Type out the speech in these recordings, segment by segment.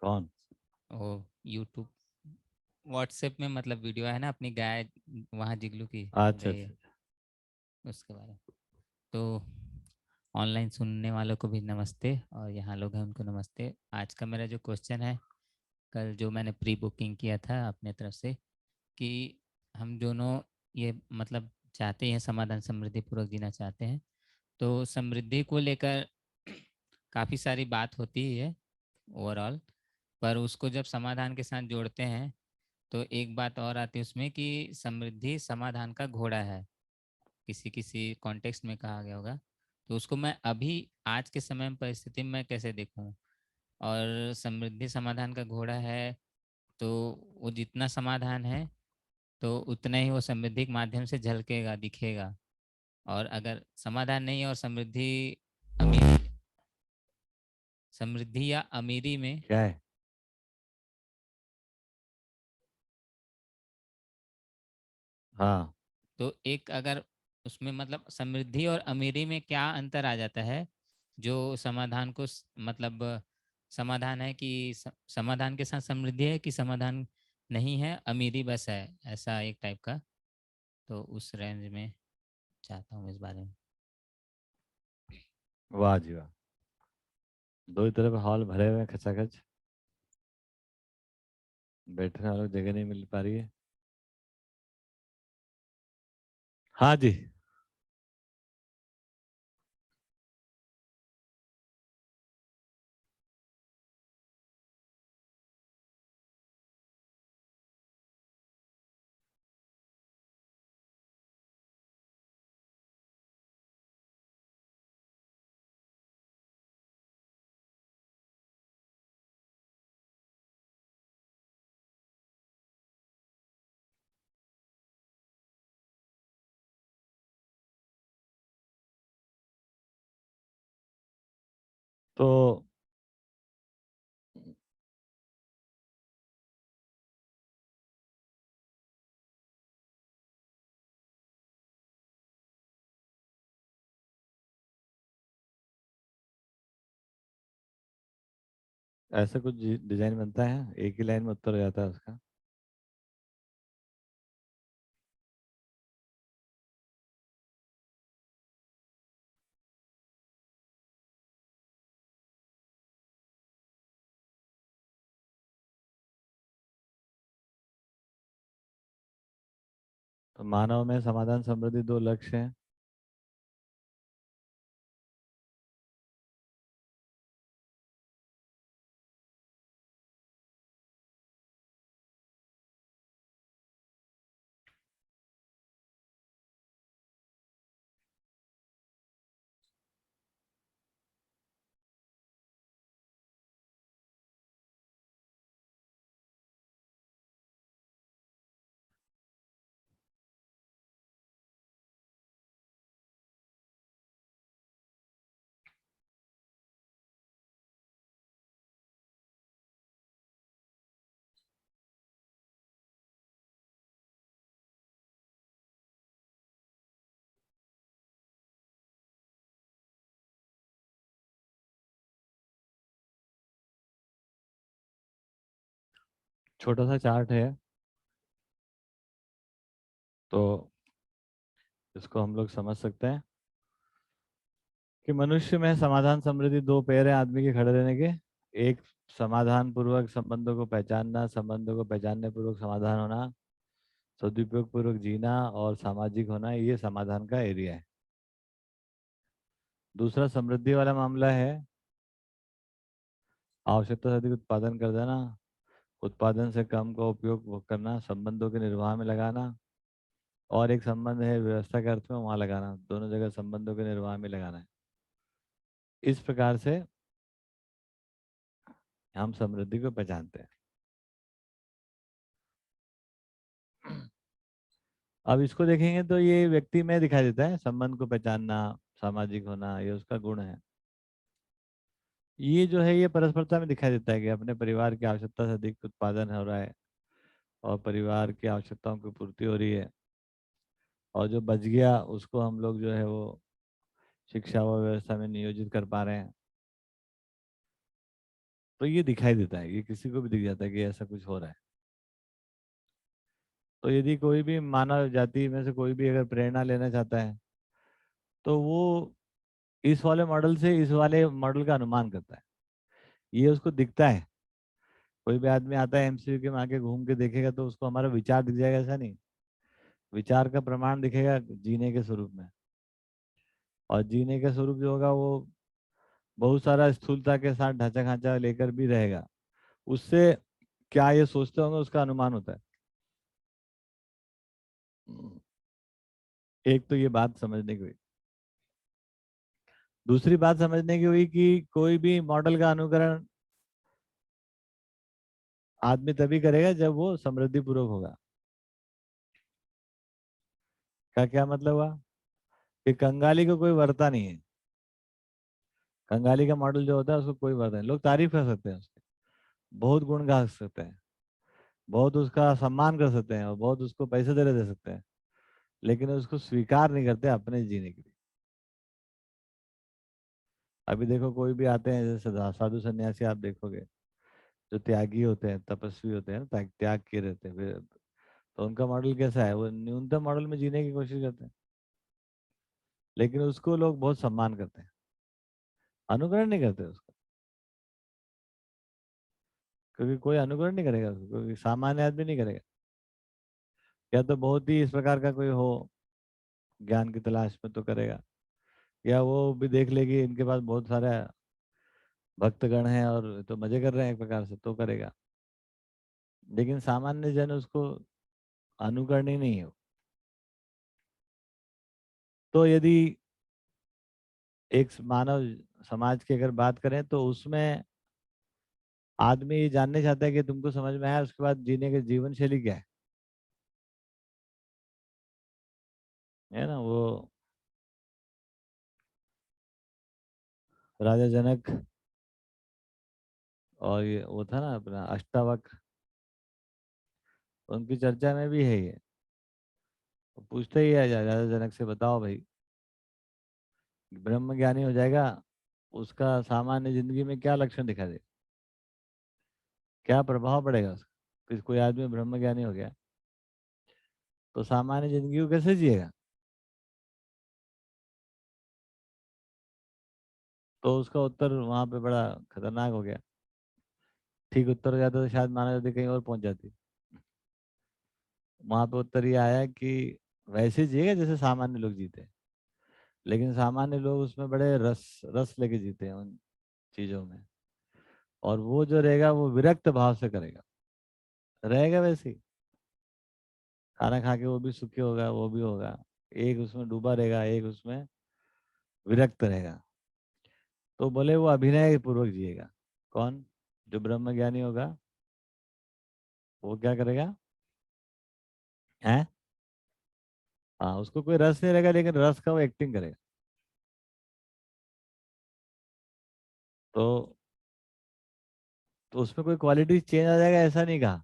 कौन? वो YouTube WhatsApp में मतलब वीडियो है ना, अपनी गाय वहाँ जिगलू की घूम अच्छा रही है, अच्छा। उसके बारे में। तो ऑनलाइन सुनने वालों को भी नमस्ते, और यहाँ लोग हैं उनको नमस्ते। आज का मेरा जो क्वेश्चन है, कल जो मैंने प्री बुकिंग किया था अपने तरफ से, कि हम दोनों ये मतलब चाहते हैं, समाधान समृद्धि पूर्वक जीना चाहते हैं, तो समृद्धि को लेकर काफ़ी सारी बात होती ही है ओवरऑल, पर उसको जब समाधान के साथ जोड़ते हैं तो एक बात और आती है उसमें कि समृद्धि समाधान का घोड़ा है, किसी किसी कॉन्टेक्स्ट में कहा गया होगा। तो उसको मैं अभी आज के समय में परिस्थिति में कैसे देखूं? और समृद्धि समाधान का घोड़ा है, तो वो जितना समाधान है तो उतना ही वो समृद्धि के माध्यम से झलकेगा, दिखेगा। और अगर समाधान नहीं है और समृद्धि, अमीर, समृद्धि या अमीरी में, क्या है? हाँ। तो एक अगर उसमें मतलब समृद्धि और अमीरी में क्या अंतर आ जाता है, जो समाधान को मतलब समाधान है कि समाधान के साथ समृद्धि है, कि समाधान नहीं है, अमीरी बस है, ऐसा एक टाइप का। तो उस रेंज में चाहता हूँ इस बारे में। वाह जी वाह। दो ही तरफ हॉल भरे हुए हैं खचाखच, बैठने वालों को जगह नहीं मिल पा रही है। हाँ जी। तो ऐसा कुछ डिजाइन बनता है, एक ही लाइन में उत्तर हो जाता है उसका। तो मानव में समाधान समृद्धि दो लक्ष्य हैं। छोटा सा चार्ट है, तो इसको हम लोग समझ सकते हैं कि मनुष्य में समाधान समृद्धि दो पैर हैं आदमी के खड़े रहने के। एक, समाधान पूर्वक संबंधों को पहचानना, संबंधों को पहचानने पूर्वक समाधान होना, सदुपयोग पूर्वक जीना और सामाजिक होना, ये समाधान का एरिया है। दूसरा समृद्धि वाला मामला है आवश्यकता से अधिक उत्पादन कर देना, उत्पादन से कम का उपयोग करना, संबंधों के निर्वाह में लगाना, और एक संबंध है व्यवस्था के अर्थ में, वहां लगाना। दोनों जगह संबंधों के निर्वाह में लगाना है। इस प्रकार से हम समृद्धि को पहचानते हैं। अब इसको देखेंगे तो ये व्यक्ति में दिखाई देता है, संबंध को पहचानना, सामाजिक होना, ये उसका गुण है। ये जो है ये परस्परता में दिखाई देता है कि अपने परिवार की आवश्यकता से अधिक उत्पादन हो रहा है और परिवार की आवश्यकताओं की पूर्ति हो रही है, और जो बच गया उसको हम लोग जो है वो शिक्षा व व्यवस्था में नियोजित कर पा रहे हैं। तो ये दिखाई देता है, ये किसी को भी दिख जाता है कि ऐसा कुछ हो रहा है। तो यदि कोई भी मानव जाति में से कोई भी अगर प्रेरणा लेना चाहता है तो वो इस वाले मॉडल से इस वाले मॉडल का अनुमान करता है, ये उसको दिखता है। कोई भी आदमी आता है एमसीयू के में आके घूम के देखेगा तो उसको हमारा विचार दिख जाएगा, ऐसा नहीं। विचार का प्रमाण दिखेगा जीने के स्वरूप में। और जीने का स्वरूप जो होगा वो बहुत सारा स्थूलता के साथ ढांचा खांचा लेकर भी रहेगा। उससे क्या ये सोचते होंगे उसका अनुमान होता है। एक तो ये बात समझने की हुई। दूसरी बात समझने की हुई कि कोई भी मॉडल का अनुकरण आदमी तभी करेगा जब वो समृद्धि पूर्वक होगा। का क्या मतलब हुआ कि कंगाली को कोई वर्ता नहीं है। कंगाली का मॉडल जो होता है उसको कोई वर्ता नहीं, लोग तारीफ कर सकते हैं उसके, बहुत गुण गा सकते हैं, बहुत उसका सम्मान कर सकते हैं और बहुत उसको पैसे दे सकते हैं, लेकिन उसको स्वीकार नहीं करते अपने जीने के लिए। अभी देखो कोई भी आते हैं जैसे साधु सन्यासी आप देखोगे जो त्यागी होते हैं, तपस्वी होते हैं ना, त्याग किए रहते हैं फिर, तो उनका मॉडल कैसा है, वो न्यूनतम मॉडल में जीने की कोशिश करते हैं, लेकिन उसको लोग बहुत सम्मान करते हैं, अनुकरण नहीं करते उसको। क्योंकि कोई अनुकरण नहीं करेगा उसको, क्योंकि सामान्य आदमी नहीं करेगा। या तो बहुत ही इस प्रकार का कोई हो ज्ञान की तलाश में तो करेगा, या वो भी देख लेगी इनके पास बहुत सारा भक्तगण हैं और तो मजे कर रहे हैं एक प्रकार से, तो करेगा। लेकिन सामान्य जन उसको अनुकरणीय नहीं है। तो यदि एक मानव समाज की अगर बात करें तो उसमें आदमी ये जानने चाहता है कि तुमको समझ में आया उसके बाद जीने की जीवन शैली क्या है ना। वो राजा जनक और ये वो था ना अपना अष्टावक्र, उनकी चर्चा में भी है ये। वो पूछते ही है राजा जनक से, बताओ भाई, ब्रह्म ज्ञानी हो जाएगा, उसका सामान्य जिंदगी में क्या लक्षण दिखा दे, क्या प्रभाव पड़ेगा उसका। कोई आदमी ब्रह्म ज्ञानी हो गया तो सामान्य जिंदगी को कैसे जिएगा। तो उसका उत्तर वहां पे बड़ा खतरनाक हो गया। ठीक उत्तर हो जाता तो शायद मानव जाति कहीं और पहुंच जाती। वहां पे उत्तर ये आया कि वैसे जिएगा जैसे सामान्य लोग जीते हैं, लेकिन सामान्य लोग उसमें बड़े रस रस लेके जीते हैं उन चीजों में। और वो जो रहेगा वो विरक्त भाव से करेगा, रहेगा वैसे ही, खाना खा के वो भी सुखी होगा, वो भी होगा, एक उसमें डूबा रहेगा, एक उसमें विरक्त रहेगा। तो बोले वो अभिनय पूर्वक जिएगा। कौन? जो ब्रह्म ज्ञानी होगा वो क्या करेगा है। हाँ, उसको कोई रस नहीं रहेगा, लेकिन रस का वो एक्टिंग करेगा। तो उसमें कोई क्वालिटी चेंज आ जाएगा ऐसा नहीं कहा,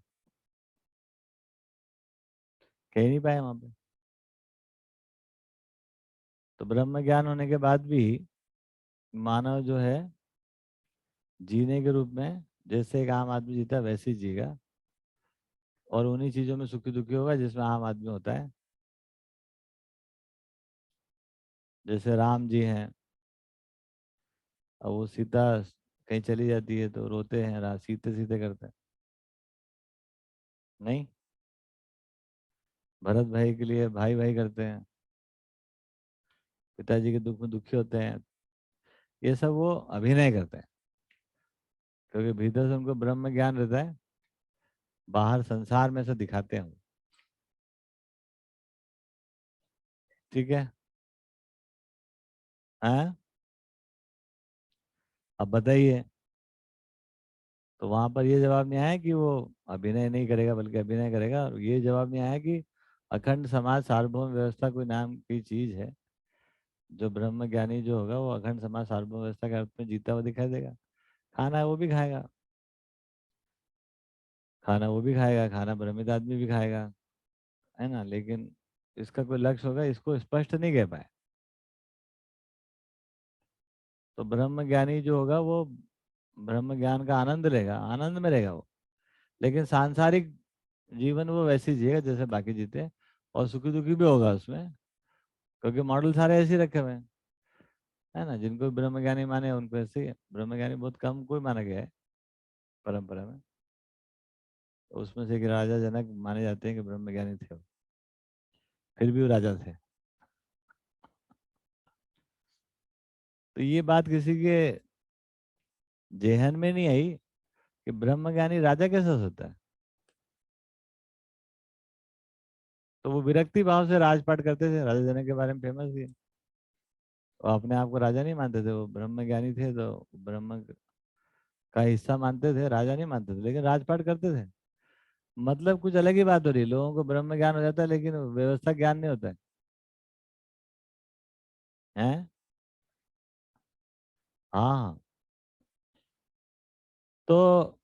कह नहीं पाए वहां पे। तो ब्रह्म ज्ञान होने के बाद भी मानव जो है जीने के रूप में जैसे एक आम आदमी जीता है वैसे ही जिएगा, और उन्हीं चीजों में सुखी दुखी होगा जिसमें आम आदमी होता है। जैसे राम जी हैं, और वो सीता कहीं चली जाती है तो रोते हैं, सीते सीते करते हैं। नहीं, भरत भाई के लिए भाई भाई करते हैं, पिताजी के दुख में दुखी होते हैं। ये सब वो अभिनय करते हैं, क्योंकि भीतर से उनको ब्रह्म ज्ञान रहता है, बाहर संसार में से दिखाते हैं वो। ठीक है। हाँ, अब बताइए। तो वहां पर ये जवाब नहीं आया कि वो अभिनय नहीं करेगा बल्कि अभिनय करेगा, और ये जवाब नहीं आया कि अखंड समाज सार्वभौम व्यवस्था कोई नाम की चीज है। जो ब्रह्म ज्ञानी जो होगा वो अखंड समाज सार्वभौम व्यवस्था के अर्थ में जीता हुआ दिखाई देगा। खाना वो भी खाएगा, खाना वो भी खाएगा, खाना भ्रमित आदमी भी खाएगा, है ना। लेकिन इसका कोई लक्ष्य होगा, इसको स्पष्ट नहीं कह पाए। तो ब्रह्म ज्ञानी जो होगा वो ब्रह्म ज्ञान का आनंद लेगा, आनंद में रहेगा वो। लेकिन सांसारिक जीवन वो वैसे ही जिएगा जैसे बाकी जीते हैं, और सुखी दुखी भी होगा उसमें, क्योंकि मॉडल सारे ऐसे ही रखे हुए हैं, है ना। जिनको ब्रह्मज्ञानी माने उनको ऐसे ही है। ब्रह्मज्ञानी बहुत कम कोई माना गया है परंपरा में। तो उसमें से एक राजा जनक माने जाते हैं कि ब्रह्मज्ञानी थे वो, फिर भी वो राजा थे। तो ये बात किसी के जेहन में नहीं आई कि ब्रह्मज्ञानी राजा कैसे हो सकता है। तो वो विरक्ति भाव से राजपाट करते थे, राजा जनक के बारे में फेमस ही है। वो अपने आप को राजा नहीं मानते थे, वो ब्रह्मज्ञानी थे, तो ब्रह्म का हिस्सा मानते थे, राजा नहीं मानते थे, लेकिन राजपाट करते थे। मतलब कुछ अलग ही बात हो रही है, लोगों को ब्रह्म ज्ञान हो जाता है लेकिन व्यवस्था ज्ञान नहीं होता है, हैं? हाँ। तो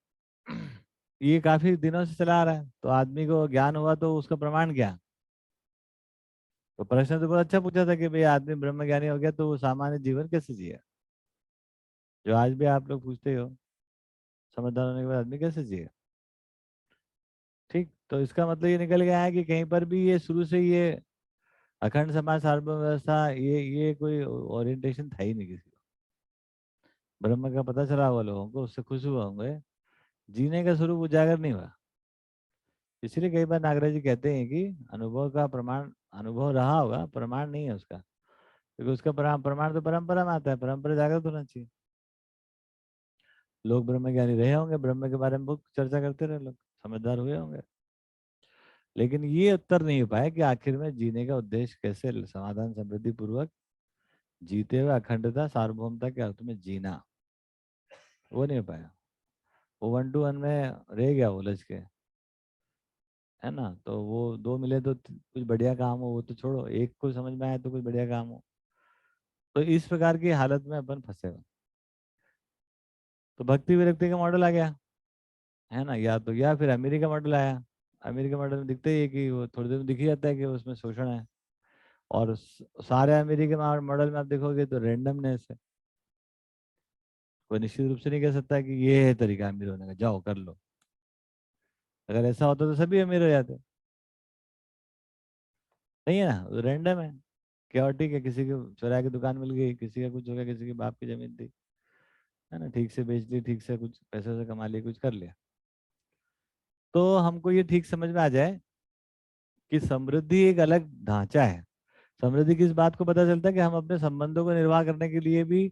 ये काफी दिनों से चला आ रहा है, तो आदमी को ज्ञान हुआ तो उसका प्रमाण क्या। तो प्रश्न तो बहुत अच्छा पूछा था कि भाई आदमी ब्रह्म ज्ञानी हो गया तो वो सामान्य जीवन कैसे जिए, जो आज भी आप लोग पूछते हो, समझदार होने के बाद आदमी कैसे जिए। ठीक, तो इसका मतलब ये निकल गया है कि कहीं पर भी ये शुरू से ये अखंड समाज सार्वभौम व्यवस्था, ये कोई ओरिएंटेशन था ही नहीं किसी को। ब्रह्म का पता चला हुआ लोगों को, उससे खुश हुए होंगे, जीने का स्वरूप उजागर नहीं हुआ। इसलिए कई बार नागराज जी कहते हैं कि अनुभव का प्रमाण, अनुभव रहा होगा, प्रमाण नहीं है उसका, क्योंकि उसका प्रमाण तो परंपरा में आता है, परंपरा जागृत होना चाहिए। लोग ब्रह्म ज्ञानी रहे होंगे, ब्रह्म के बारे में बहुत चर्चा करते रहे लोग, समझदार हुए होंगे, लेकिन ये उत्तर नहीं हो पाया कि आखिर में जीने का उद्देश्य कैसे समाधान समृद्धि पूर्वक जीते हुए अखंडता सार्वभौमता के अर्थ में जीना, वो नहीं हो पाया। वो 1 to 1 में रह गया उलझ के, है ना। तो वो दो मिले तो कुछ बढ़िया काम हो, वो तो छोड़ो, एक को समझ में आया तो कुछ बढ़िया काम हो। तो इस प्रकार की हालत में अपन फंसे हुए। तो भक्ति विरक्ति का मॉडल आ गया, है ना, या फिर अमीरी का मॉडल आया। अमीरी के मॉडल में दिखते ही है कि वो थोड़ी देर में दिख ही जाता है कि उसमें शोषण है। और सारे अमीरी के मॉडल में आप देखोगे तो रेंडमनेस है। कोई निश्चित रूप से नहीं कह सकता कि ये है तरीका अमीर होने का, जाओ कर लो। अगर ऐसा होता तो सभी अमीर हो जाते। नहीं है ना, रैंडम है, chaotic है। किसी को चुरा के दुकान मिल गई, किसी का कुछ हो गया, किसी के बाप की जमीन थी, है ना, ठीक से बेच ली, ठीक से कुछ पैसे से कमा लिया, कुछ कर लिया। तो हमको ये ठीक समझ में आ जाए कि समृद्धि एक अलग ढांचा है। समृद्धि किस बात को पता चलता है कि हम अपने संबंधों को निर्वाह करने के लिए भी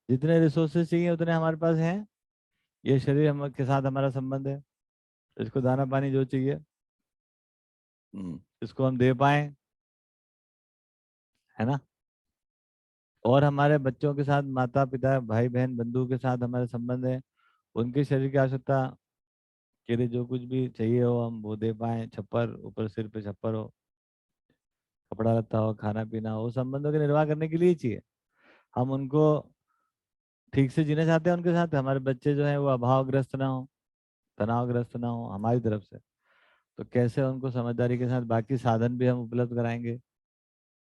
जितने रिसोर्सेज चाहिए उतने हमारे पास हैं। ये शरीर हम के साथ हमारा संबंध है, इसको दाना पानी जो चाहिए इसको हम दे पाए, है ना। और हमारे बच्चों के साथ, माता पिता भाई बहन बंधु के साथ हमारे संबंध है, उनके शरीर की आवश्यकता के लिए जो कुछ भी चाहिए हो हम वो दे पाए, छप्पर ऊपर सिर पे छप्पर हो, कपड़ा लत्ता हो, खाना पीना हो, संबंधों के निर्वाह करने के लिए ही चाहिए। हम उनको ठीक से जीना चाहते हैं, उनके साथ हमारे बच्चे जो हैं वो अभावग्रस्त ना हो, तनावग्रस्त ना हो हमारी तरफ से। तो कैसे उनको समझदारी के साथ बाकी साधन भी हम उपलब्ध कराएंगे,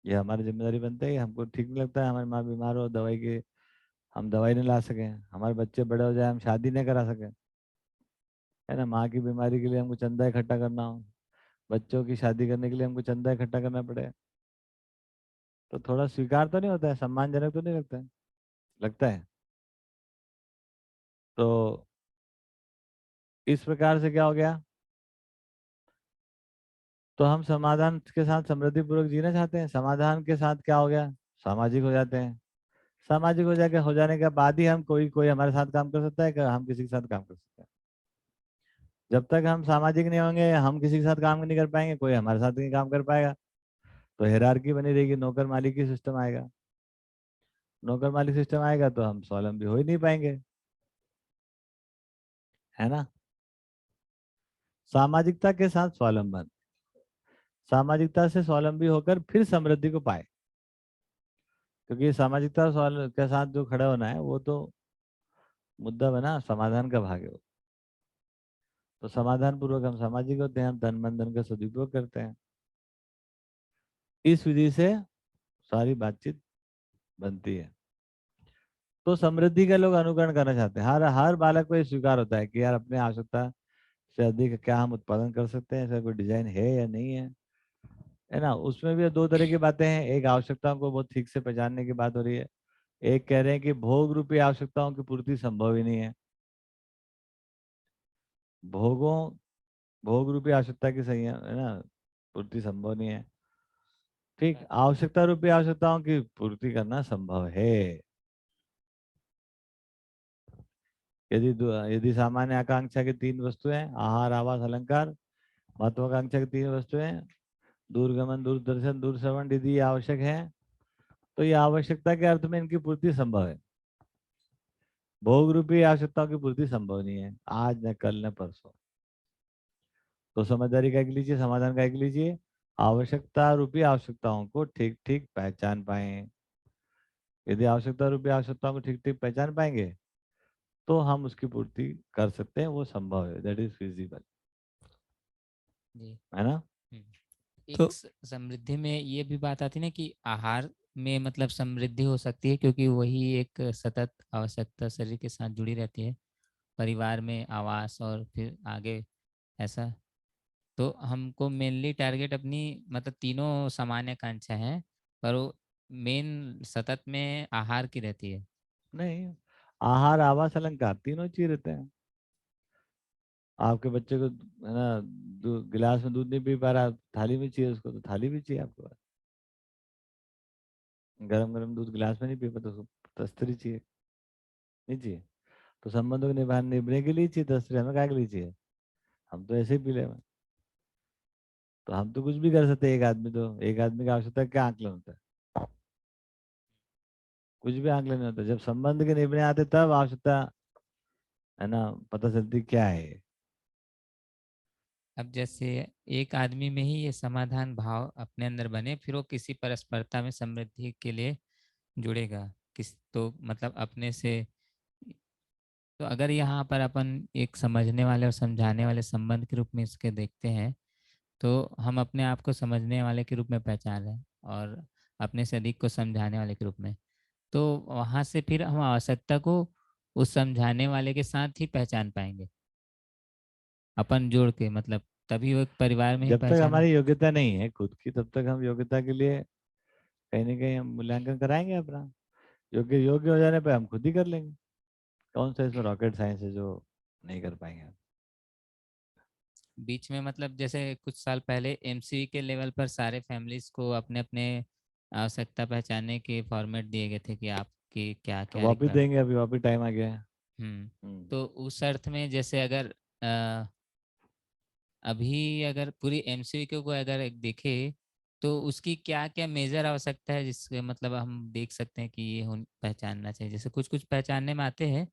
ये हमारी जिम्मेदारी बनता है। हमको ठीक नहीं लगता है हमारी माँ बीमार हो, दवाई के हम दवाई नहीं ला सकें, हमारे बच्चे बड़े हो जाए हम शादी नहीं करा सकें, है ना, माँ की बीमारी के लिए हमको चंदा इकट्ठा करना हो, बच्चों की शादी करने के लिए हमको चंदा इकट्ठा करना पड़े, तो थोड़ा स्वीकार तो नहीं होता है, सम्मानजनक तो नहीं लगता है, लगता है। तो इस प्रकार से क्या हो गया, तो हम समाधान के साथ समृद्धि पूर्वक जीना चाहते हैं, समाधान के साथ क्या हो गया, सामाजिक हो जाते हैं। सामाजिक हो जाने के बाद ही हम कोई कोई हमारे साथ काम कर सकता है, कि हम किसी के साथ काम कर सकते हैं। जब तक हम सामाजिक नहीं होंगे हम किसी के साथ काम नहीं कर पाएंगे, कोई हमारे साथ नहीं काम कर पाएगा। तो हायरार्की बनी रहेगी, नौकर मालिक की सिस्टम आएगा। नौकर मालिक सिस्टम आएगा तो हम स्वावलंबी हो ही नहीं पाएंगे, है ना। सामाजिकता के साथ स्वावलंबन, सामाजिकता से स्वावलंबी होकर फिर समृद्धि को पाए, क्योंकि सामाजिकता के साथ जो खड़ा होना है वो तो मुद्दा बना, समाधान का भाग है वो। तो समाधान पूर्वक हम सामाजिक होते हैं, हम तन मन धन का सदुपयोग करते हैं। इस विधि से सारी बातचीत बनती है। तो समृद्धि का लोग अनुकरण करना चाहते हैं। हर हर बालक को ये स्वीकार होता है कि यार अपने आवश्यकता से अधिक क्या हम उत्पादन कर सकते हैं, ऐसा कोई डिजाइन है या नहीं है ना। उसमें भी दो तरह की बातें हैं, एक आवश्यकताओं को बहुत ठीक से पहचानने की बात हो रही है, एक कह रहे हैं कि भोग रूपी आवश्यकताओं की पूर्ति संभव ही नहीं है। भोगों भोग रूपी आवश्यकता की सही है ना, पूर्ति संभव नहीं है। ठीक, आवश्यकता रूपी आवश्यकताओं की पूर्ति करना संभव है। यदि सामान्य आकांक्षा की तीन वस्तुएं, आहार आवास अलंकार, महत्वाकांक्षा की तीन वस्तुएं, दूरगमन दूरदर्शन दूरश्रवण, यदि ये आवश्यक है तो ये आवश्यकता के अर्थ में इनकी पूर्ति संभव है। भोग रूपी आवश्यकताओं की पूर्ति संभव नहीं है, आज न कल न परसों। तो समझदारी का एक लीजिए, समाधान का एक लीजिए, आवश्यकता रूपी आवश्यकताओं को ठीक ठीक पहचान पाए। यदि आवश्यकता रूपी आवश्यकताओं को ठीक ठीक पहचान पाएंगे तो हम उसकी पूर्ति कर सकते हैं, वो संभव है, दैट इज फिजिबल, जी। है ना। एक समृद्धि में ये भी बात आती है ना कि आहार में मतलब समृद्धि हो सकती है क्योंकि वही एक सतत आवश्यकता शरीर के साथ जुड़ी रहती है, परिवार में आवास और फिर आगे ऐसा। तो हमको मेनली टारगेट अपनी मतलब तीनों सामान्य आकांक्षा है, पर वो मेन सतत में आहार की रहती है। नहीं, आहार आवास अलंकार तीनों चाहिए रहते हैं। आपके बच्चे को है ना, गिलास में दूध नहीं पी पा रहा, थाली में चाहिए उसको, तो थाली भी चाहिए आपको। गरम गरम दूध गिलास में नहीं पी पाता, उसको तस्तरी चाहिए, नहीं चाहिए। तो संबंधों को निभाने के लिए चाहिए तस्तरी, हमें क्या के लिए चाहिए, हम तो ऐसे ही पी ले। तो हम तो कुछ भी कर सकते हैं, एक आदमी, तो एक आदमी की आवश्यकता क्या आंकलन होता है, कुछ भी आंकलन नहीं होता। जब संबंध के निभने आते तब आवश्यकता है ना पता चलती क्या है। अब जैसे एक आदमी में ही ये समाधान भाव अपने अंदर बने, फिर वो किसी परस्परता में समृद्धि के लिए जुड़ेगा किस तो मतलब अपने से। तो अगर यहाँ पर अपन एक समझने वाले और समझाने वाले संबंध के रूप में इसके देखते हैं, तो हम अपने आप को समझने वाले के रूप में पहचान रहे हैं और अपने से अधिक को समझाने वाले के रूप में। तो वहाँ से फिर हम आवश्यकता को उस समझाने वाले के साथ ही पहचान पाएंगे, अपन जोड़ के मतलब तभी वो एक परिवार में ही जब तक पहचान। हमारी योग्यता नहीं है खुद की, तब तक हम योग्यता के लिए कहीं ना कहीं हम मूल्यांकन कराएंगे अपना। योग्य योग्य हो जाने पे हम खुद ही कर लेंगे। कौन सा इसमें रॉकेट साइंस है जो नहीं कर पाएंगे हम। बीच में मतलब जैसे कुछ साल पहले एमसीवी के लेवल पर सारे फैमिलीज को अपने अपने आवश्यकता पहचानने के फॉर्मेट दिए गए थे कि आपकी क्या तो क्या वापिस रिक्वायर। देंगे, अभी वापिस टाइम आ गया है। हम्म। हम्म। तो उस अर्थ में जैसे अगर अभी अगर पूरी एमसीक्यू को अगर एक देखे तो उसकी क्या क्या मेजर आवश्यकता है जिसके मतलब हम देख सकते हैं कि ये पहचानना चाहिए। जैसे कुछ कुछ पहचानने में आते हैं,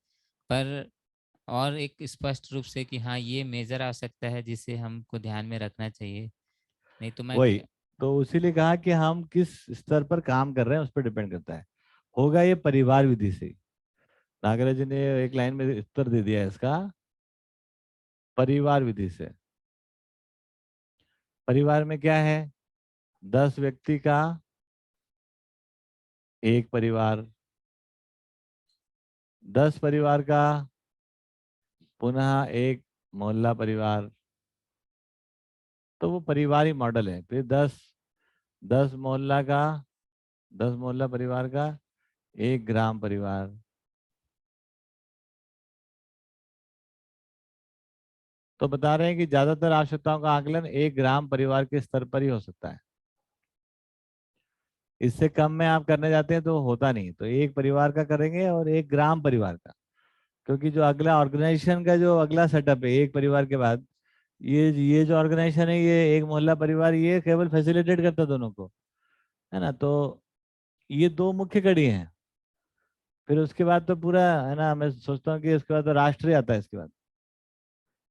पर और एक स्पष्ट रूप से कि हाँ ये मेजर आवश्यकता है जिसे हमको ध्यान में रखना चाहिए। नहीं तो मैं वही, तो इसीलिए कहा कि हम किस स्तर पर काम कर रहे हैं उस पर डिपेंड करता है। होगा ये परिवार विधि से। नागराज जी ने एक लाइन में उत्तर दे दिया है इसका, परिवार विधि से। परिवार में क्या है, 10 व्यक्ति का एक परिवार, 10 परिवार का पुनः एक मोहल्ला परिवार। तो वो परिवार ही मॉडल है। फिर 10 मोहल्ला परिवार का एक ग्राम परिवार। तो बता रहे हैं कि ज्यादातर आवश्यकताओं का आकलन एक ग्राम परिवार के स्तर पर ही हो सकता है। इससे कम में आप करने जाते हैं तो होता नहीं, तो एक परिवार का करेंगे और एक ग्राम परिवार का। क्योंकि जो अगला ऑर्गेनाइजेशन का जो अगला सेटअप है एक परिवार के बाद, ये जो ऑर्गेनाइजेशन है, ये एक मोहल्ला परिवार, ये केवल फैसिलिटेट करता है दोनों को, है ना। तो ये दो मुख्य कड़ी हैं। फिर उसके बाद तो पूरा है ना, मैं सोचता हूँ कि उसके बाद तो राष्ट्रीय आता है इसके बाद,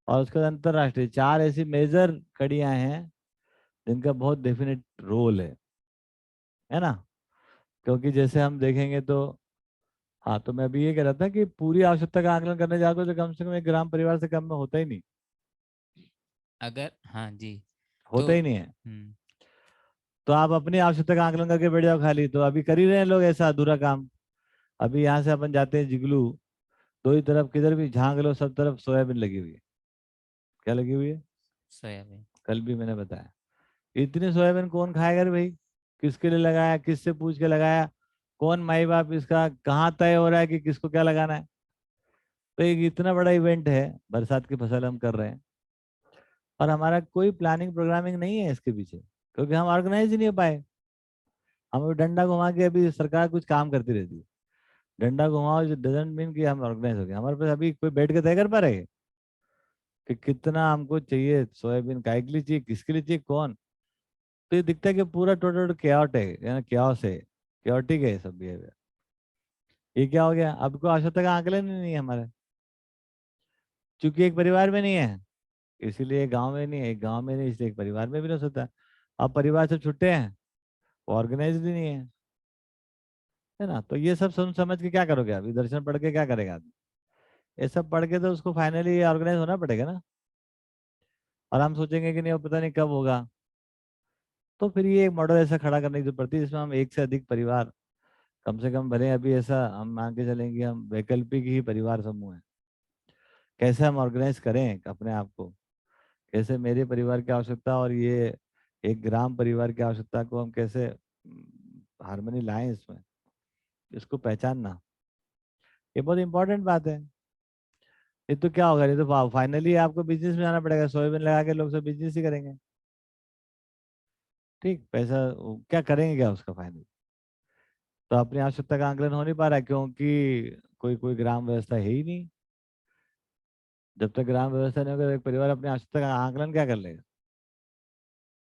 और उसके बाद अंतरराष्ट्रीय। चार ऐसी मेजर कड़ियां हैं जिनका बहुत डेफिनेट रोल है ना। क्योंकि जैसे हम देखेंगे तो, हाँ, तो मैं अभी ये कह रहा था कि पूरी आवश्यकता का आकलन करने जाओगे तो कम से कम एक ग्राम परिवार से कम में होता ही नहीं, अगर हाँ जी। तो होता ही नहीं है। हम्म। तो आप अपनी आवश्यकता का आकलन करके बैठ जाओ खाली, तो अभी कर ही रहे हैं लोग ऐसा अधूरा काम। अभी यहाँ से अपन जाते हैं जिगलू, दो ही तरफ किधर भी झांक लो सब तरफ सोयाबीन लगी हुई है। क्या लगी हुई है? सोयाबीन। कल भी मैंने बताया। इतनी सोयाबीन कौन खाएगा रे भाई? किसके लिए लगाया, किससे पूछ के लगाया, कौन माई बाप इसका कहाँ तय हो रहा है कि किसको क्या लगाना है? तो एक इतना बड़ा इवेंट है, बरसात की फसल हम कर रहे हैं, और हमारा कोई प्लानिंग प्रोग्रामिंग नहीं है इसके पीछे, क्योंकि हम ऑर्गेनाइज ही नहीं हो पाए। हम अभी डंडा घुमा के अभी सरकार कुछ काम करती रहती है। डंडा घुमाओ डजंट मीन कि हम ऑर्गेनाइज हो गए। हमारे पास अभी कोई बैठ के तय कर पा रहे हैं कि कितना हमको चाहिए सोयाबीन, काय के लिए चाहिए, किसके लिए चाहिए, कौन? तो ये दिखता है कि पूरा टोटल केओट है, यानी केओस है, केओटिक है सब बिहेवियर। ये क्या हो गया? अब को आवश्यकता का आकलन ही नहीं है हमारे, क्योंकि एक परिवार में नहीं है, इसीलिए गांव में नहीं है। एक गांव में नहीं इसलिए एक परिवार में भी नहीं हो सकता। अब परिवार से छुट्टे हैं, ऑर्गेनाइज ही नहीं है ना? तो ये सब सुन समझ के क्या करोगे? अभी दर्शन पढ़ के क्या करेगा आदमी? ये सब पढ़ के तो उसको फाइनली ऑर्गेनाइज होना पड़ेगा ना। और हम सोचेंगे कि नहीं वो पता नहीं कब होगा। तो फिर ये एक मॉडल ऐसा खड़ा करने की जरूरत पड़ती है जिसमें हम एक से अधिक परिवार, कम से कम भले अभी ऐसा हम मान के चलेंगे हम वैकल्पिक ही परिवार समूह है, कैसे हम ऑर्गेनाइज करें अपने आप को, कैसे मेरे परिवार की आवश्यकता और ये एक ग्राम परिवार की आवश्यकता को हम कैसे हारमोनी लाएं इसमें, इसको पहचानना, ये बहुत इंपॉर्टेंट बात है। ये तो क्या होगा, ये तो फाइनली आपको बिजनेस में जाना पड़ेगा, सोयाबीन लगा के लोग सब बिजनेस ही करेंगे। ठीक, पैसा क्या करेंगे क्या उसका फाइनल? तो अपनी आवश्यकता का आंकलन हो नहीं पा रहा है, क्योंकि कोई कोई ग्राम व्यवस्था है ही नहीं। जब तक ग्राम व्यवस्था नहीं होगा एक परिवार अपनी आवश्यकता का आंकलन क्या कर लेगा?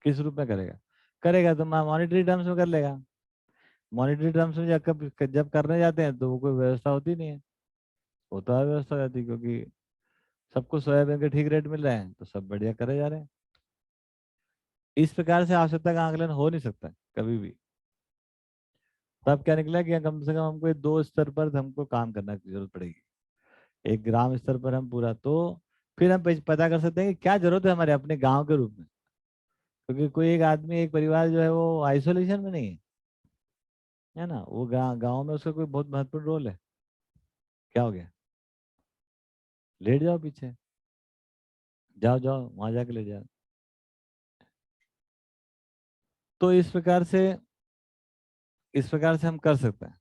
किस रूप में करेगा? करेगा तो मॉनिटरी टर्म्स में कर लेगा। मॉनिटरी टर्म्स में जब करने जाते हैं तो वो कोई व्यवस्था होती नहीं है, वो तो अव्यवस्था हो जाती है, क्योंकि सबको सोयाबीन के ठीक रेट मिल रहे हैं तो सब बढ़िया करे जा रहे हैं। इस प्रकार से आवश्यकता का आंकलन हो नहीं सकता कभी भी। तब क्या निकला कि कम से कम हमको ये दो स्तर पर हमको काम करने की जरूरत पड़ेगी। एक ग्राम स्तर पर हम पूरा, तो फिर हम पता कर सकते हैं कि क्या जरूरत है हमारे अपने गांव के रूप में, क्योंकि कोई एक आदमी एक परिवार जो है वो आइसोलेशन में नहीं है ना, वो गांव में उसका कोई बहुत महत्वपूर्ण रोल है। क्या हो गया? लेट जाओ पीछे, जाओ जाओ वहां जाके ले जाओ। तो इस प्रकार से हम कर सकते हैं।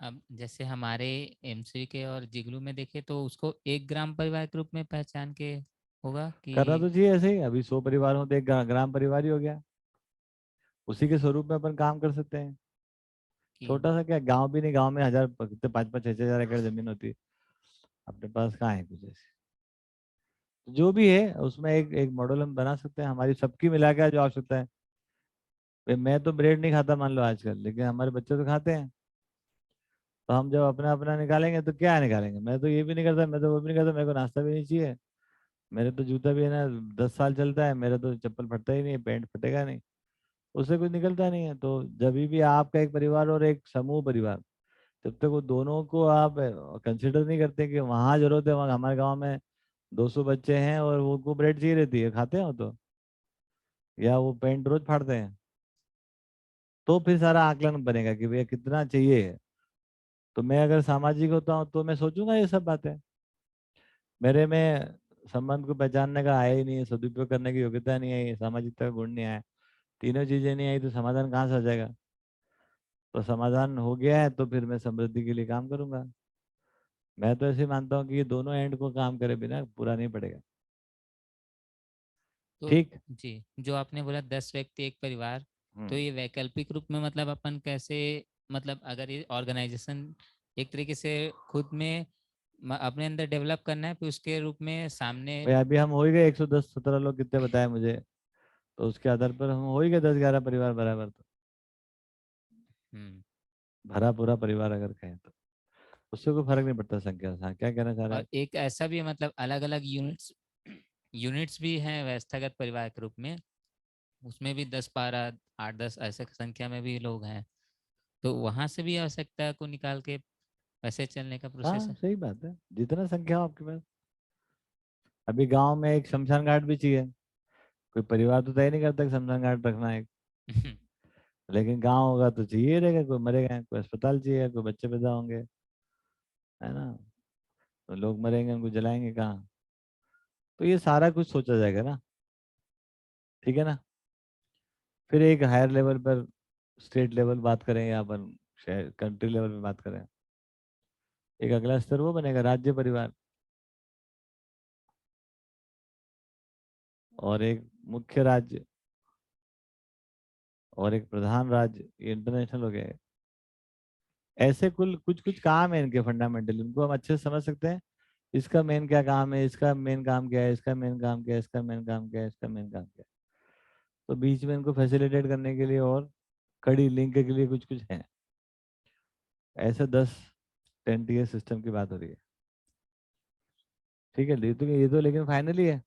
अब जैसे हमारे एमसी के और जिगलू में देखे तो उसको एक ग्राम परिवार के रूप में पहचान के होगा कि करना तो चाहिए ऐसे ही, अभी 100 परिवार हो तो एक ग्राम परिवार ही हो गया, उसी के स्वरूप में अपन काम कर सकते हैं। कि छोटा सा क्या, गांव भी नहीं, गांव में हजार कितने 5-5 6-6 हजार एकड़ जमीन होती है, अपने पास कहाँ है कुछ ऐसे। तो जो भी है उसमें एक एक मॉडल हम बना सकते हैं, हमारी सबकी मिला के जो आवश्यकता है। भाई मैं तो ब्रेड नहीं खाता मान लो आजकल, लेकिन हमारे बच्चे तो खाते हैं। तो हम जब अपना अपना निकालेंगे तो क्या निकालेंगे? मैं तो ये भी नहीं करता, मैं तो वो भी नहीं करता, मेरे को नाश्ता भी नहीं चाहिए, मेरे तो जूता भी है ना 10 साल चलता है, मेरा तो चप्पल फटता ही नहीं, पैंट फटेगा नहीं, उससे कुछ निकलता नहीं है। तो जब भी आपका एक परिवार और एक समूह परिवार, जब तक वो दोनों को आप कंसिडर नहीं करते कि वहाँ जरूरत है, वहाँ हमारे गांव में 200 बच्चे हैं और वो को ब्रेड चाहिए रहती है, खाते हैं वो तो, या वो पेंट रोज फाड़ते हैं, तो फिर सारा आकलन बनेगा कि भैया कितना चाहिए। तो मैं अगर सामाजिक होता हूँ तो मैं सोचूंगा ये सब बातें। मेरे में संबंध को पहचानने का आया ही नहीं है, सदुपयोग करने की योग्यता नहीं आई, सामाजिकता का गुण नहीं आया, तीनों चीजें नहीं आई, तो समाधान कहाँ से आ जाएगा? तो समाधान हो गया है तो फिर मैं समृद्धि के लिए काम करूंगा। मैं तो ऐसे मानता हूँ कि ये दोनों एंड को काम करे बिना पूरा नहीं पड़ेगा। तो ठीक। जी, जो आपने बोला 10 व्यक्ति एक परिवार, तो हम्म। ये वैकल्पिक रूप में मतलब अपन कैसे, मतलब अगर ये ऑर्गेनाइजेशन एक तरीके से खुद में अपने अंदर डेवलप करना है फिर उसके रूप में सामने। भाई अभी हम हो ही गए 110-117 लोग कितने बताए मुझे, तो उसके आधार पर हम हो ही गए 10-11 परिवार बराबर। तो हम्म। भरा पूरा परिवार अगर कहें तो उससे कोई फर्क नहीं पड़ता संख्या से। हाँ, क्या कहना चाह रहे हैं और आप? एक ऐसा भी है मतलब अलग अलग यूनिट्स यूनिट्स भी हैं व्यवस्थागत परिवार के रूप में, उसमें भी 10 12 8 10 ऐसे संख्या में भी लोग हैं, तो वहां से भी आवश्यकता को निकाल के वैसे चलने का प्रोसेस हाँ है। सही बात है, जितना संख्या हो आपके पास। अभी गांव में एक शमशान घाट भी चाहिए, कोई परिवार तो तय नहीं करता कि शमशान घाट रखना है। लेकिन गांव होगा तो चाहिए रहेगा, कोई मरेगा, कोई अस्पताल चाहिए, कोई बच्चे पैदा होंगे, है ना, तो लोग मरेंगे, उनको जलाएंगे कहाँ। तो ये सारा कुछ सोचा जाएगा ना, ठीक है ना। फिर एक हायर लेवल पर, स्टेट लेवल बात करें या अपन शहर कंट्री लेवल पे बात करें, एक अगला स्तर वो बनेगा राज्य परिवार, और एक मुख्य राज्य, और एक प्रधान राज्य, ये इंटरनेशनल हो गया। ऐसे कुल कुछ कुछ काम है इनके फंडामेंटल, इनको हम अच्छे से समझ सकते हैं। इसका मेन क्या काम है, इसका मेन काम क्या है, इसका मेन काम क्या है, इसका मेन काम क्या है, इसका मेन काम क्या है। तो बीच में इनको फैसिलिटेट करने के लिए और कड़ी लिंक के लिए कुछ कुछ है। ऐसे 10 10 टीयर सिस्टम की बात हो रही है, ठीक है। ये तो लेकिन फाइनली है।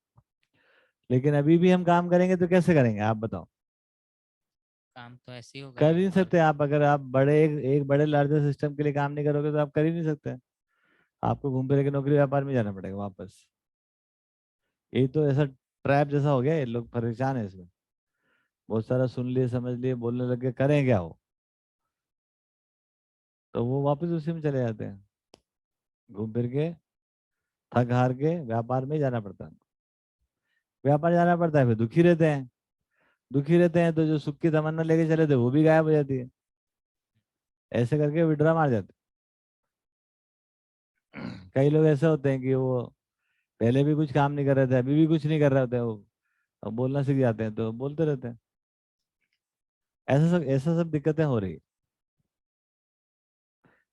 लेकिन अभी भी हम काम करेंगे तो कैसे करेंगे आप बताओ। काम तो ऐसे ही होगा। कर ही नहीं और सकते आप, अगर आप बड़े एक बड़े लार्जर सिस्टम के लिए काम नहीं करोगे तो आप कर ही नहीं सकते। आपको घूम फिर के नौकरी व्यापार में जाना पड़ेगा वापस। यही तो ऐसा ट्रैप जैसा हो गया, ये लोग परेशान है इसमें। बहुत सारा सुन लिए, समझ लिए, बोलने लगे, करें क्या वो, तो वो वापस उसी में चले जाते हैं, घूम फिर के थक हार के व्यापार में ही जाना पड़ता है। व्यापार जाना पड़ता है, फिर दुखी रहते हैं। दुखी रहते हैं तो जो सुख की तमन्ना लेके चले थे वो भी गायब हो जाती है। ऐसे करके विड्रा मार जाते हैं। कई लोग ऐसे होते हैं कि वो पहले भी कुछ काम नहीं कर रहे थे, अभी भी कुछ नहीं कर रहे होते हैं वो, अब बोलना सीख जाते हैं तो बोलते रहते हैं। ऐसा सब दिक्कतें हो रही है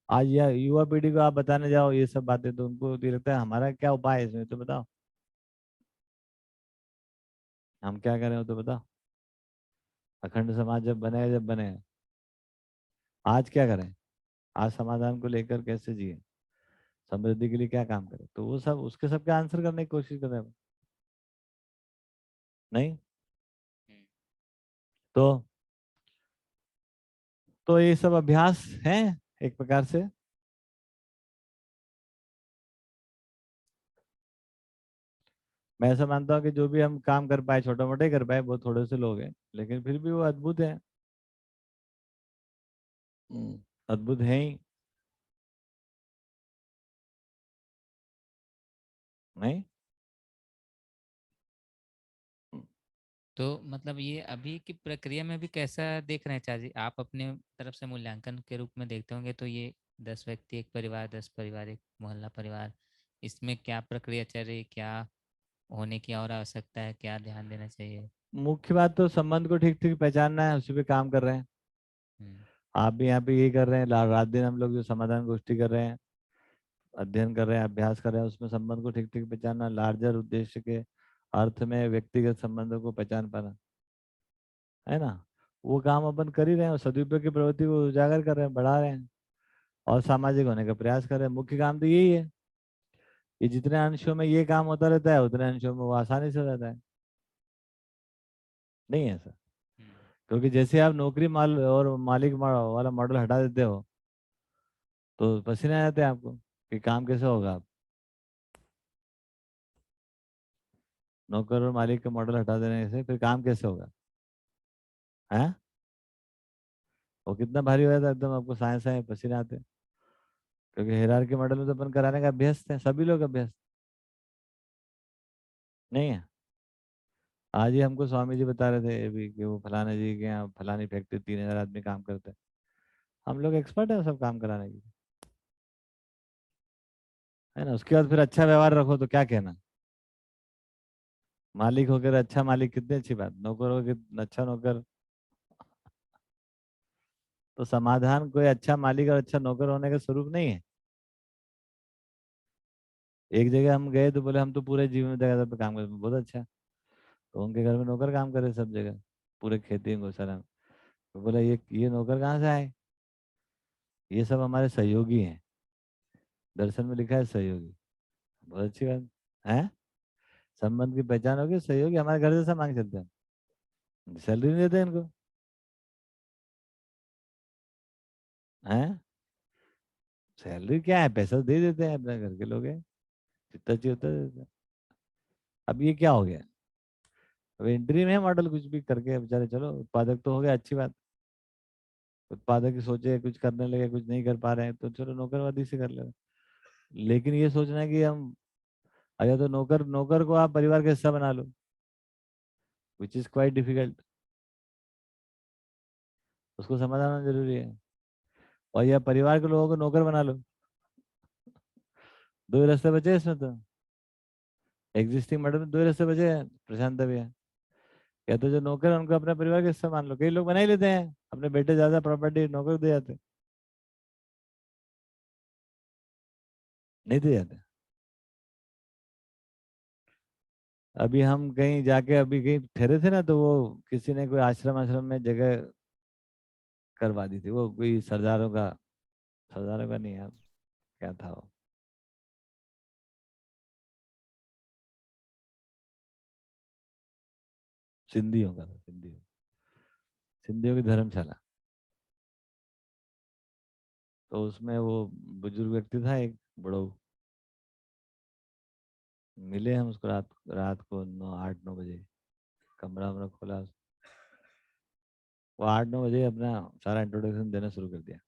आज। या युवा पीढ़ी को आप बताने जाओ ये सब बातें तो उनको ये लगता है हमारा क्या उपाय है इसमें, तो बताओ हम क्या करें, हो तो बताओ। अखंड समाज जब बने, जब बने, आज क्या करें, आज समाधान को लेकर कैसे जिए, समृद्धि के लिए क्या काम करें, तो वो सब उसके सबके आंसर करने की कोशिश कर रहे हैं। नहीं हम्म, तो ये सब अभ्यास है एक प्रकार से। मैं ऐसा मानता हूँ कि जो भी हम काम कर पाए, छोटे मोटे कर पाए, बहुत थोड़े से लोग हैं, लेकिन फिर भी वो अद्भुत है। अद्भुत है ही। नहीं। तो मतलब ये अभी की प्रक्रिया में भी कैसा देख रहे हैं चाची आप, अपने तरफ से मूल्यांकन के रूप में देखते होंगे तो ये 10 व्यक्ति एक परिवार, 10 परिवार एक मोहल्ला परिवार, इसमें क्या प्रक्रिया चल रही है, क्या होने की और आवश्यकता है, क्या ध्यान देना चाहिए? मुख्य बात तो संबंध को ठीक ठीक पहचानना है, उसी पे काम कर रहे हैं। हम्म। आप भी यहाँ पे यही कर रहे हैं, रात दिन हम लोग जो समाधान गोष्ठी कर रहे हैं, अध्ययन कर रहे हैं, अभ्यास कर रहे हैं, उसमें संबंध को ठीक ठीक पहचानना, लार्जर उद्देश्य के अर्थ में व्यक्तिगत संबंधों को पहचान पाना, है ना। वो काम अपन कर ही रहे हैं, और सदुपयोग की प्रवृत्ति को उजागर कर रहे हैं, बढ़ा रहे हैं, और सामाजिक होने का प्रयास कर रहे हैं। मुख्य काम तो यही है। ये जितने अंशों में ये काम होता रहता है उतने अंशों में वो आसानी से हो जाता है। नहीं है ऐसा। हम्म। क्योंकि जैसे आप नौकरी माल और वाला मॉडल हटा देते हो तो पसीने आ जाते हैं आपको कि काम कैसे होगा। आप नौकर और मालिक का मॉडल हटा देने से फिर काम कैसे होगा, है। वो कितना भारी हो जाता है, एकदम आपको साए साए पसीने आते हैं। क्योंकि हायरार्की मॉडल में तो अपन कराने का अभ्यस्त है, सभी लोग अभ्यस्त नहीं है। आज ही हमको स्वामी जी बता रहे थे अभी कि वो फलाने जी के यहाँ फलानी फैक्ट्री 3,000 आदमी काम करते हैं। हम लोग एक्सपर्ट है सब काम कराने के, है ना। उसके बाद फिर अच्छा व्यवहार रखो तो क्या कहना। मालिक होकर अच्छा मालिक कितनी अच्छी बात, नौकर होकर अच्छा नौकर। तो समाधान कोई अच्छा मालिक और अच्छा नौकर होने का स्वरूप नहीं है। एक जगह हम गए तो बोले हम तो पूरे जीवन जगह पे काम करते हैं। बहुत अच्छा। तो उनके घर में नौकर काम करे सब जगह, पूरे खेती में घुसा रहा। तो बोला ये नौकर कहाँ से आए, ये सब हमारे सहयोगी हैं, दर्शन में लिखा है सहयोगी। बहुत अच्छी बात है। संबंध की पहचान होगी, सहयोगी हमारे घर जैसा मांग चलते हैं, सैलरी नहीं देते इनको, हैं। सैलरी क्या है, पैसा दे देते हैं, अपने घर के लोग हैं, जितना चाहिए उतना दे देते हैं। अब ये क्या हो गया, अब इंट्री में मॉडल कुछ भी करके बेचारे, चलो उत्पादक तो हो गया, अच्छी बात। उत्पादक की सोचे, कुछ करने लगे, कुछ नहीं कर पा रहे हैं तो चलो नौकरवादी से कर ले। लेकिन ये सोचना है कि हम, अगर तो नौकर नौकर को आप परिवार का हिस्सा बना लो, विच इज क्वाइट डिफिकल्ट। उसको समझाना जरूरी है। और या परिवार के लोगों को नौकर बना लो। दो ही रास्ते बचे हैं इसमें तो। एग्जिस्टिंग मॉडल में दो ही रास्ते बचे हैं प्रशांत भैया। या तो जो नौकर है उनको अपने परिवार का हिस्सा मान लो, कई लोग बना ही लेते हैं, अपने बेटे ज्यादा प्रॉपर्टी नौकर को दे जाते हैं। नहीं दे जाते। अभी हम कहीं जाके अभी कहीं ठहरे थे ना, तो वो किसी ने कोई आश्रम आश्रम में जगह करवा दी थी, वो कोई सरदारों का, सरदारों का नहीं यार, क्या था वो, सिंधियों का था, सिंधियों, सिंधियों की धर्मशाला। तो उसमें वो बुजुर्ग व्यक्ति था एक, बड़ो, मिले हम उसको रात रात को 9 8 9 बजे, कमरा वमरा खोला। वो 8 9 बजे अपना सारा इंट्रोडक्शन देना शुरू कर दिया।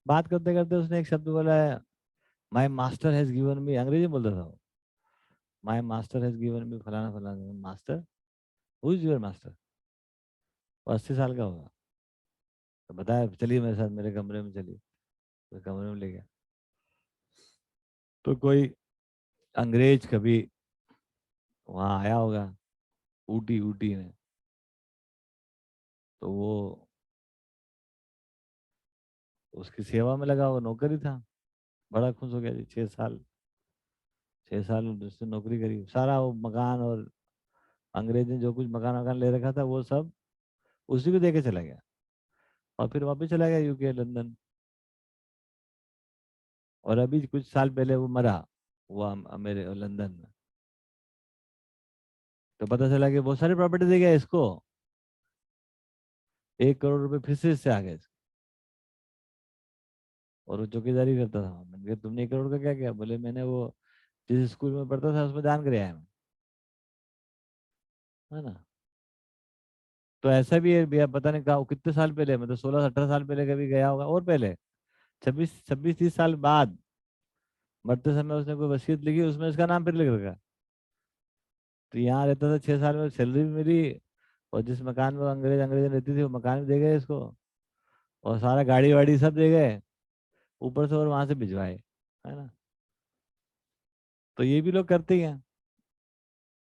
बात करते करते उसने एक शब्द बोला है, my master has given me, अंग्रेजी में बोलता था वो, my master has given me फलाना फलाना। Master, who is your master? वो 80 साल का होगा। तो बताया, चलिए मेरे साथ मेरे कमरे में चलिए। तो कमरे में ले गया। तो कोई अंग्रेज कभी वहाँ आया होगा, ऊटी ऊटी में, तो वो उसकी सेवा में लगा, वो नौकर ही था। बड़ा खुश हो गया जी, 6 साल, 6 साल उसने नौकरी करी, सारा वो मकान और अंग्रेज ने जो कुछ मकान वकान ले रखा था वो सब उसी को दे के चला गया। और फिर वापस चला गया यूके, लंदन। और अभी कुछ साल पहले वो मरा, वो मेरे लंदन में। तो पता चला कि बहुत सारी प्रॉपर्टी दे गया इसको, 1 करोड़ रुपए फिर से इससे आ गए। और वो चौकीदारी करता था। मैंने कहा तुमने 1 करोड़ का क्या किया? बोले मैंने वो जिस स्कूल में पढ़ता था उसमें दान कराया है मैं, है ना। तो ऐसा भी है भैया, पता नहीं कहा कितने साल पहले, मतलब 16 17 साल पहले कभी गया होगा, और पहले 26 26 30 साल बाद मरते समय उसने कोई वसीयत लिखी, उसमें इसका नाम फिर लिख रखा। तो यहाँ रहता था, 6 साल में सैलरी भी मिली, और जिस मकान में अंग्रेज रहती थी वो मकान भी दे गए इसको, और सारा गाड़ी वाड़ी सब दे गए ऊपर से, और वहां से भिजवाए, है ना। तो ये भी लोग करते ही हैं,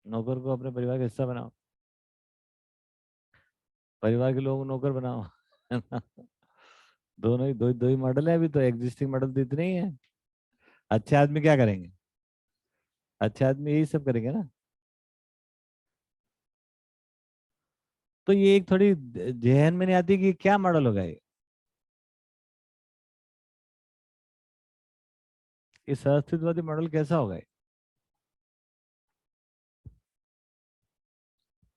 नौकर को अपने परिवार का हिस्सा बनाओ, परिवार के लोगों को नौकर बनाओ, है ना। दोनों ही दो ही मॉडल है, अभी तो एग्जिस्टिंग मॉडल तो इतने ही है। अच्छे आदमी क्या करेंगे? अच्छे आदमी यही सब करेंगे ना। तो ये एक थोड़ी जहन में नहीं आती कि क्या मॉडल होगा ये सहअस्तित्ववादी मॉडल कैसा होगा ये?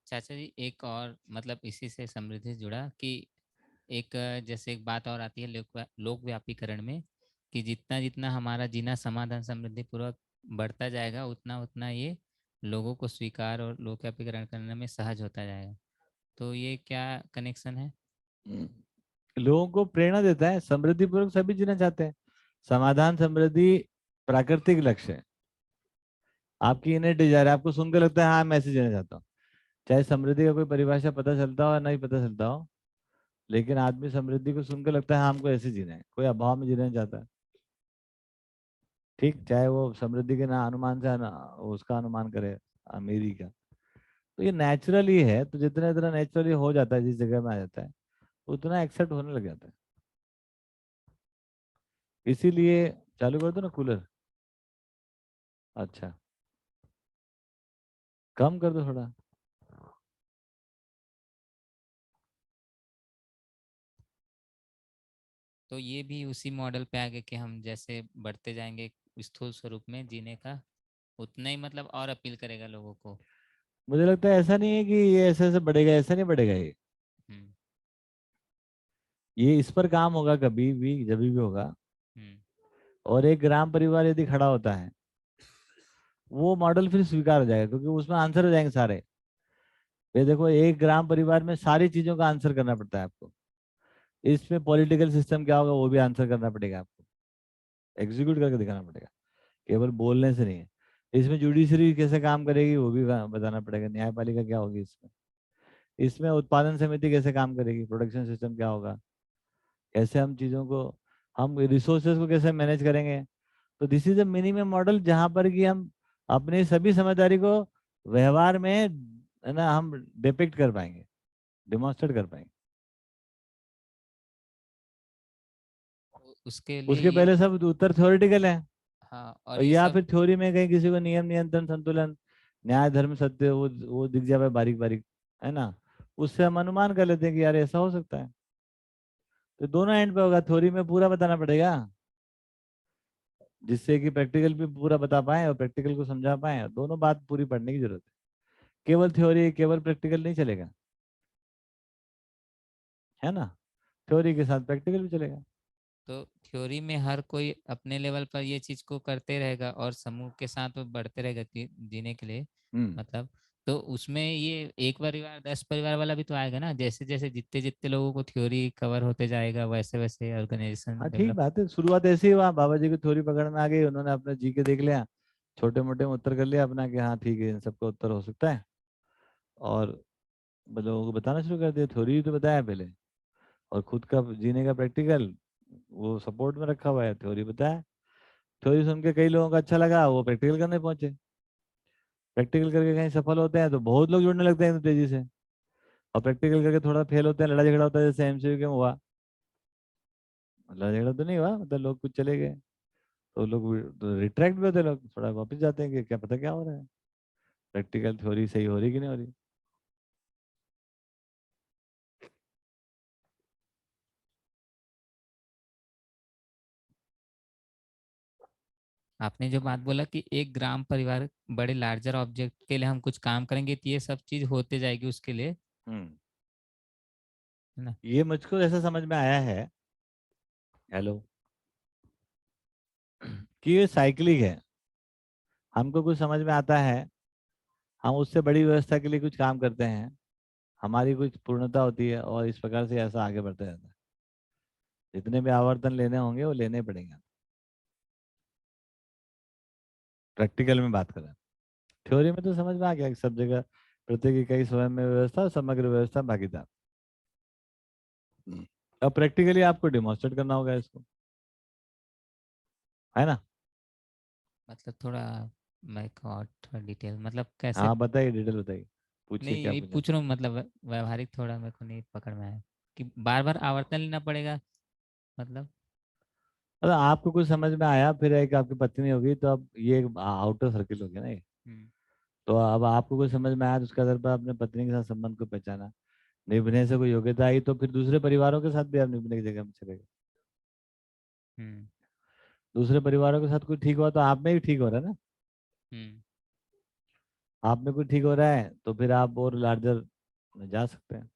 चाचा जी एक और मतलब इसी से समृद्धि जुड़ा कि एक जैसे एक बात और आती है लोक व्यापीकरण में, कि जितना जितना हमारा जीना समाधान समृद्धि पूर्वक बढ़ता जाएगा, उतना उतना ये लोगों को स्वीकार और लोक व्यापीकरण करने में सहज होता जाएगा। तो ये क्या कनेक्शन है? लोगों को प्रेरणा देता है, समृद्धि पूर्वक सभी जीना चाहते हैं। समाधान समृद्धि प्राकृतिक लक्ष्य है, आपकी इन्हें डिजायर, आपको सुनकर लगता है हाँ मैं ऐसे जीना चाहता हूँ। चाहे समृद्धि का कोई परिभाषा पता चलता हो या नहीं पता चलता हो, लेकिन आदमी समृद्धि को सुनकर लगता है हाँ हमको ऐसे जीना है, कोई अभाव में जीना नहीं चाहता। ठीक, चाहे वो समृद्धि के ना अनुमान से ना उसका अनुमान करे, अमीरी का। तो ये नेचुरल ही है, तो जितना जितना नेचुरली हो जाता है, जिस जगह में आ जाता है उतना एक्सेप्ट होने लग जाता है। इसीलिए चालू कर दो ना कूलर। अच्छा, कम कर दो थोड़ा। तो ये भी उसी मॉडल पे आ गए कि हम जैसे बढ़ते जाएंगे स्थूल स्वरूप में जीने का, उतना ही मतलब और अपील करेगा लोगों को। मुझे लगता है ऐसा नहीं है कि ये ऐसे ऐसे बढ़ेगा, ऐसा नहीं बढ़ेगा हम्म। ये इस पर काम होगा कभी भी, जब भी होगा। हम्म। और एक ग्राम परिवार यदि खड़ा होता है, वो मॉडल फिर स्वीकार हो जाएगा, क्योंकि उसमें आंसर हो जाएंगे सारे। ये देखो, एक ग्राम परिवार में सारी चीजों का आंसर करना पड़ता है आपको। इसमें पॉलिटिकल सिस्टम क्या होगा वो भी आंसर करना पड़ेगा आपको, एग्जीक्यूट करके दिखाना पड़ेगा, केवल बोलने से नहीं है। इसमें जुडिशरी कैसे काम करेगी वो भी बताना पड़ेगा, न्यायपालिका क्या होगी इसमें। इसमें उत्पादन समिति कैसे काम करेगी, प्रोडक्शन सिस्टम क्या होगा, कैसे हम चीज़ों को, हम रिसोर्सेज को कैसे मैनेज करेंगे। तो this is a minimum model जहाँ पर कि हम अपनी सभी समझदारी को व्यवहार में, है ना, हम डिपिक्ट कर पाएंगे, डिमॉन्स्ट्रेट कर पाएंगे। उसके लिए उसके ये, पहले सब उत्तर थ्योरेटिकल है। हाँ, और और ये या सब फिर थ्योरी में कहीं किसी को नियम नियंत्रण संतुलन न्याय धर्म सत्य वो दिख जाए बारीक बारीक, है ना, उससे हम अनुमान कर लेते हैं कि यार ऐसा हो सकता है। तो दोनों एंड पे होगा, थ्योरी में पूरा बताना पड़ेगा जिससे कि प्रैक्टिकल भी पूरा बता पाए और प्रैक्टिकल को समझा पाए, दोनों बात पूरी पढ़ने की जरूरत है। केवल थ्योरी केवल प्रैक्टिकल नहीं चलेगा, है ना, थ्योरी के साथ प्रैक्टिकल भी चलेगा। तो थ्योरी में हर कोई अपने लेवल पर ये चीज को करते रहेगा और समूह के साथ वो बढ़ते रहेगा जीने के लिए, हम्म। मतलब। तो उसमें ये एक परिवार 10 परिवार वाला भी तो आएगा ना, जैसे जैसे जितने जितने लोगों को थ्योरी कवर होते जाएगा वैसे वैसे ऑर्गेनाइजेशन हाँ ठीक डेवलप। बात है, शुरुआत ऐसे ही हुआ, बाबा जी की थ्योरी पकड़ में आ गई, उन्होंने अपने जी के देख लिया, छोटे मोटे में उत्तर कर लिया अपना कि हाँ ठीक है इन सबका उत्तर हो सकता है। और लोगों को बताना शुरू कर दिया, थ्योरी तो बताया पहले, और खुद का जीने का प्रैक्टिकल वो सपोर्ट में रखा हुआ है, थ्योरी बताया। थ्योरी सुन के कई लोगों को अच्छा लगा, वो प्रैक्टिकल करने पहुंचे, प्रैक्टिकल करके कहीं सफल होते हैं तो बहुत लोग जुड़ने लगते हैं एकदम तेजी से। और प्रैक्टिकल करके थोड़ा फेल होते हैं, लड़ाई झगड़ा होता है, जैसे एमसीयू के में हुआ। लड़ाई झगड़ा तो नहीं हुआ, मतलब लोग कुछ चले गए, तो लोग रिट्रैक्ट भी होते हैं, लोग थोड़ा वापस जाते हैं कि क्या पता क्या हो रहा है, प्रैक्टिकल थ्योरी सही हो रही कि नहीं हो रही। आपने जो बात बोला कि एक ग्राम परिवार बड़े लार्जर ऑब्जेक्ट के लिए हम कुछ काम करेंगे तो ये सब चीज होते जाएगी उसके लिए, हम्म। है ना। ये मुझको ऐसा समझ में आया है, हेलो, कि ये साइक्लिक है। हमको कुछ समझ में आता है, हम उससे बड़ी व्यवस्था के लिए कुछ काम करते हैं, हमारी कुछ पूर्णता होती है, और इस प्रकार से ऐसा आगे बढ़ते रहता है। जितने भी आवर्तन लेने होंगे वो लेने पड़ेंगे। प्रैक्टिकल में बात करें, थ्योरी में तो समझ में आ गया कि सब जगह प्रत्येक इकाई स्वयं में व्यवस्था और समग्र व्यवस्था भागीदार। अब प्रैक्टिकली आपको डिमॉन्स्ट्रेट करना होगा इसको, है ना। मतलब थोड़ा मैं को और थोड़ा डिटेल, मतलब कैसे। हाँ बताइए, डिटेल बताइए, पूछिए नहीं, क्या यही पूछना। पूछ रहा हूँ, मतलब व्यवहारिक थोड़ा मेरे को नहीं पकड़ में आया कि बार बार आवर्तन लेना पड़ेगा, मतलब। मतलब आपको कुछ समझ में आया, फिर एक आपकी पत्नी होगी, तो अब ये एक आउटर सर्किल हो गया ना ये। हम्म। तो अब आपको कुछ समझ में आया, तो उसके आधार पर अपने पत्नी के साथ संबंध को पहचाना, निभने से कोई योग्यता आई तो फिर दूसरे परिवारों के साथ भी आप निभने की जगह में चले गए। हम्म। दूसरे परिवारों के साथ कुछ ठीक हुआ तो आप में भी ठीक हो रहा है ना। हम्म। आप में कुछ ठीक हो रहा है तो फिर आप और लार्जर में जा सकते हैं,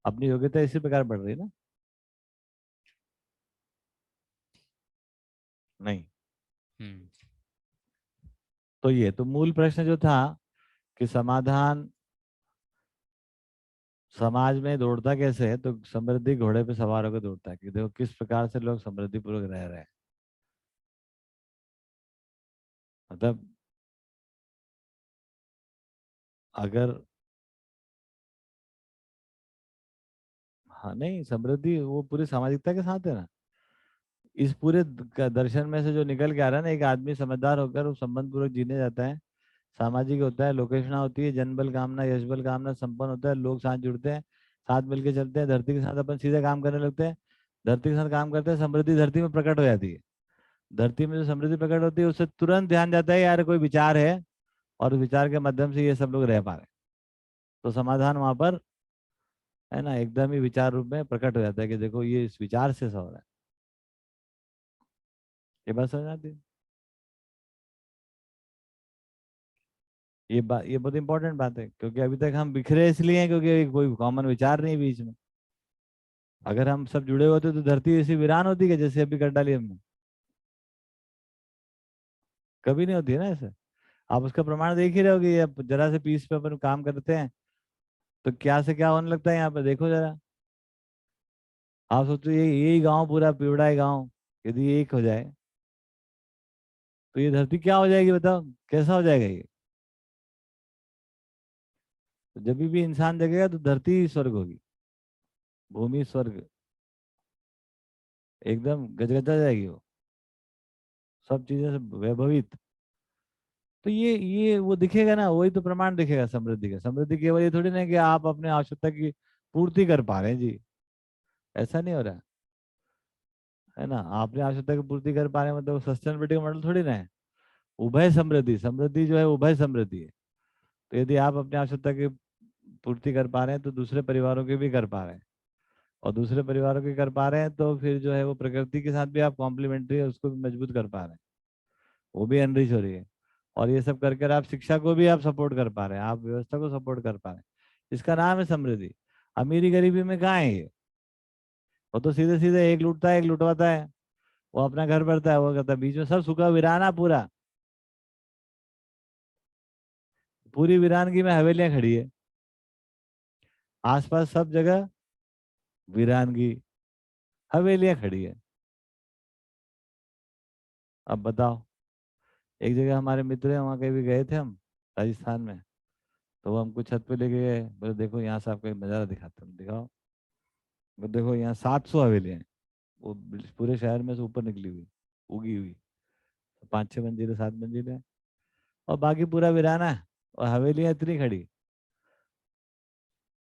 अपनी योग्यता इसी प्रकार बढ़ रही है ना। नहीं। हम्म। तो ये तो मूल प्रश्न जो था कि समाधान समाज में दौड़ता कैसे है, तो समृद्धि घोड़े पे सवार होकर दौड़ता है, कि देखो किस प्रकार से लोग समृद्धि पूर्वक रह रहे हैं। मतलब अगर, हाँ नहीं, समृद्धि वो पूरी सामाजिकता के साथ है ना। इस पूरे दर्शन में से जो निकल के आ रहा है ना, एक आदमी समझदार होकर वो संबंध पूर्वक जीने जाता है, सामाजिक होता है, लोकेशना होती है, जनबल कामना यशबल कामना संपन्न होता है, लोग साथ जुड़ते हैं, साथ मिलके चलते हैं, धरती के साथ अपन सीधे काम करने लगते हैं, धरती के साथ काम करते हैं, समृद्धि धरती में प्रकट हो जाती है। धरती में जो समृद्धि प्रकट होती है उससे तुरंत ध्यान जाता है यार कोई विचार है, और उस विचार के माध्यम से ये सब लोग रह पा रहे हैं। तो समाधान वहां पर, है ना, एकदम ही विचार रूप में प्रकट हो जाता है कि देखो ये इस विचार से सब हो रहा है। ये बात समझ आती है। ये बहुत इंपॉर्टेंट बात है, क्योंकि अभी तक हम बिखरे इसलिए हैं क्योंकि कोई कॉमन विचार नहीं बीच में। अगर हम सब जुड़े होते तो धरती ऐसी वीरान होती है जैसे अभी कर डाली हमने, कभी नहीं होती है ना ऐसे। आप उसका प्रमाण देख ही रहे हो कि ये जरा से पीस पे अपन काम करते हैं, तो क्या से क्या होने लगता है यहाँ पे, देखो जरा। आप सोचो ये यही गांव पूरा पिवड़ा है गांव, यदि एक हो जाए तो ये धरती क्या हो जाएगी, बताओ कैसा हो जाएगा ये। तो जब भी इंसान जगेगा तो धरती ही स्वर्ग होगी, भूमि स्वर्ग, एकदम गजगजा जाएगी वो, सब चीजें से वैभवित। तो ये वो दिखेगा ना, वही तो प्रमाण दिखेगा समृद्धि का। समृद्धि केवल ये थोड़ी ना है कि आप अपने आवश्यकता की पूर्ति कर पा रहे हैं जी, ऐसा नहीं हो रहा है ना। आपने आवश्यकता की पूर्ति कर पा रहे हैं मतलब सस्टेनेबिलिटी का मॉडल थोड़ी ना है। उभय समृद्धि, समृद्धि जो है उभय समृद्धि है। तो यदि आप अपनी आवश्यकता की पूर्ति कर पा रहे हैं तो दूसरे परिवारों की भी कर पा रहे हैं, और दूसरे परिवारों की कर पा रहे हैं तो फिर जो है वो प्रकृति के साथ भी आप कॉम्प्लीमेंट्री है उसको भी मजबूत कर पा रहे हैं, वो भी एनरिच हो रही है। और ये सब करके आप शिक्षा को भी आप सपोर्ट कर पा रहे हैं, आप व्यवस्था को सपोर्ट कर पा रहे हैं। इसका नाम है समृद्धि। अमीरी गरीबी में कहाँ है ये, वो तो सीधे सीधे एक लूटता है एक लुटवाता है, वो अपना घर भरता है वो करता है, बीच में सब सूखा वीराना पूरा, पूरी वीरानगी में हवेलियां खड़ी है, आसपास सब जगह वीरानगी, हवेलियां खड़ी है। अब बताओ, एक जगह हमारे मित्र हैं वहाँ कहीं भी गए थे हम, राजस्थान में। तो वो हमको छत पे लेके गए, बोले देखो यहाँ से आपको एक नज़ारा दिखाता हूँ, दिखाओ। वो देखो यहाँ 700 हवेलियां हैं, वो पूरे शहर में से ऊपर निकली हुई, उगी हुई, 5-6 मंजिले 7 मंजिले, और बाकी पूरा वीराना है, और हवेलियां इतनी खड़ी।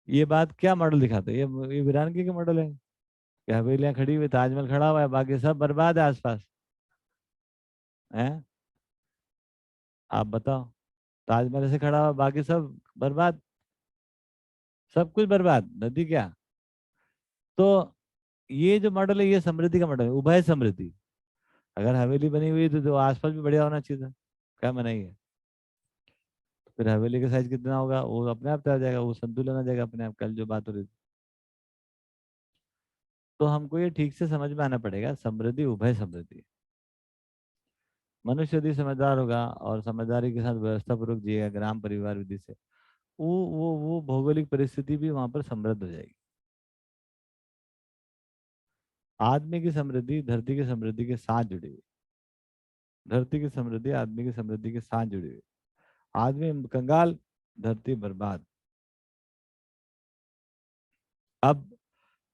ये बात क्या मॉडल दिखाते हैं, ये वीरानगी के मॉडल है कि हवेलियां खड़ी हुई, ताजमहल खड़ा हुआ है, बाकी सब बर्बाद है आसपास है। आप बताओ, ताजमहल से खड़ा हुआ बाकी सब बर्बाद, सब कुछ बर्बाद, नदी क्या। तो ये जो मॉडल है ये समृद्धि का मॉडल है, उभय समृद्धि। अगर हवेली बनी हुई है तो आसपास भी बढ़िया होना चाहिए था, क्या मनाही है। तो फिर हवेली का साइज कितना होगा वो अपने आप तय हो जाएगा, वो संतुलन आ जाएगा अपने आप, कल जो बात हो रही थी। तो हमको ये ठीक से समझ में आना पड़ेगा, समृद्धि उभय समृद्धि है। मनुष्य यदि समझदार होगा और समझदारी के साथ व्यवस्था पूर्वक जिएगा ग्राम परिवार विधि से, वो भौगोलिक परिस्थिति भी वहां पर समृद्ध हो जाएगी। आदमी की समृद्धि धरती की समृद्धि के साथ जुड़ी हुई, धरती की समृद्धि आदमी की समृद्धि के साथ जुड़ी हुई। आदमी कंगाल, धरती बर्बाद। अब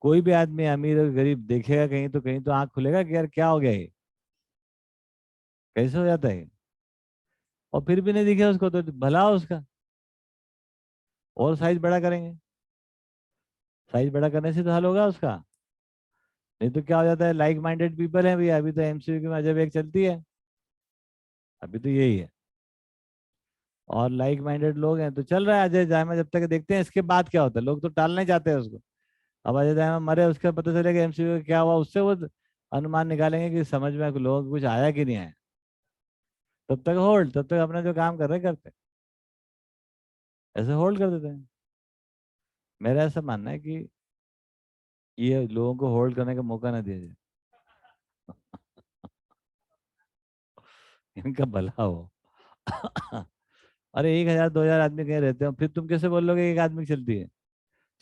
कोई भी आदमी अमीर और गरीब देखेगा कहीं तो कहीं तो आंख खुलेगा कि यार क्या हो गया ये, कैसे हो जाता है। और फिर भी नहीं दिखे उसको तो भला हो उसका, और साइज बड़ा करेंगे, साइज बड़ा करने से तो हल होगा उसका। नहीं तो क्या हो जाता है, लाइक माइंडेड पीपल है भैया, अभी तो एमसीयू की अजब एक चलती है, अभी तो यही है। और लाइक माइंडेड लोग हैं तो चल रहा है अजय जायमा, जब तक देखते हैं इसके बाद क्या होता है, लोग तो टालना ही चाहते हैं उसको। अब अजय जायमा मरे उसका पता चलेगा एमसीयू का क्या हुआ, उससे वो अनुमान निकालेंगे कि समझ में लोगों को कुछ आया कि नहीं आया। तब तक होल्ड, तब तक अपना जो काम कर रहे हैं करते हैं, ऐसे होल्ड कर देते हैं। मेरा ऐसा मानना है कि ये लोगों को होल्ड करने का मौका ना दिया जाए, इनका भला हो। अरे 1,000 2,000 आदमी कहीं रहते हो, फिर तुम कैसे बोल लोगे एक आदमी की चलती है,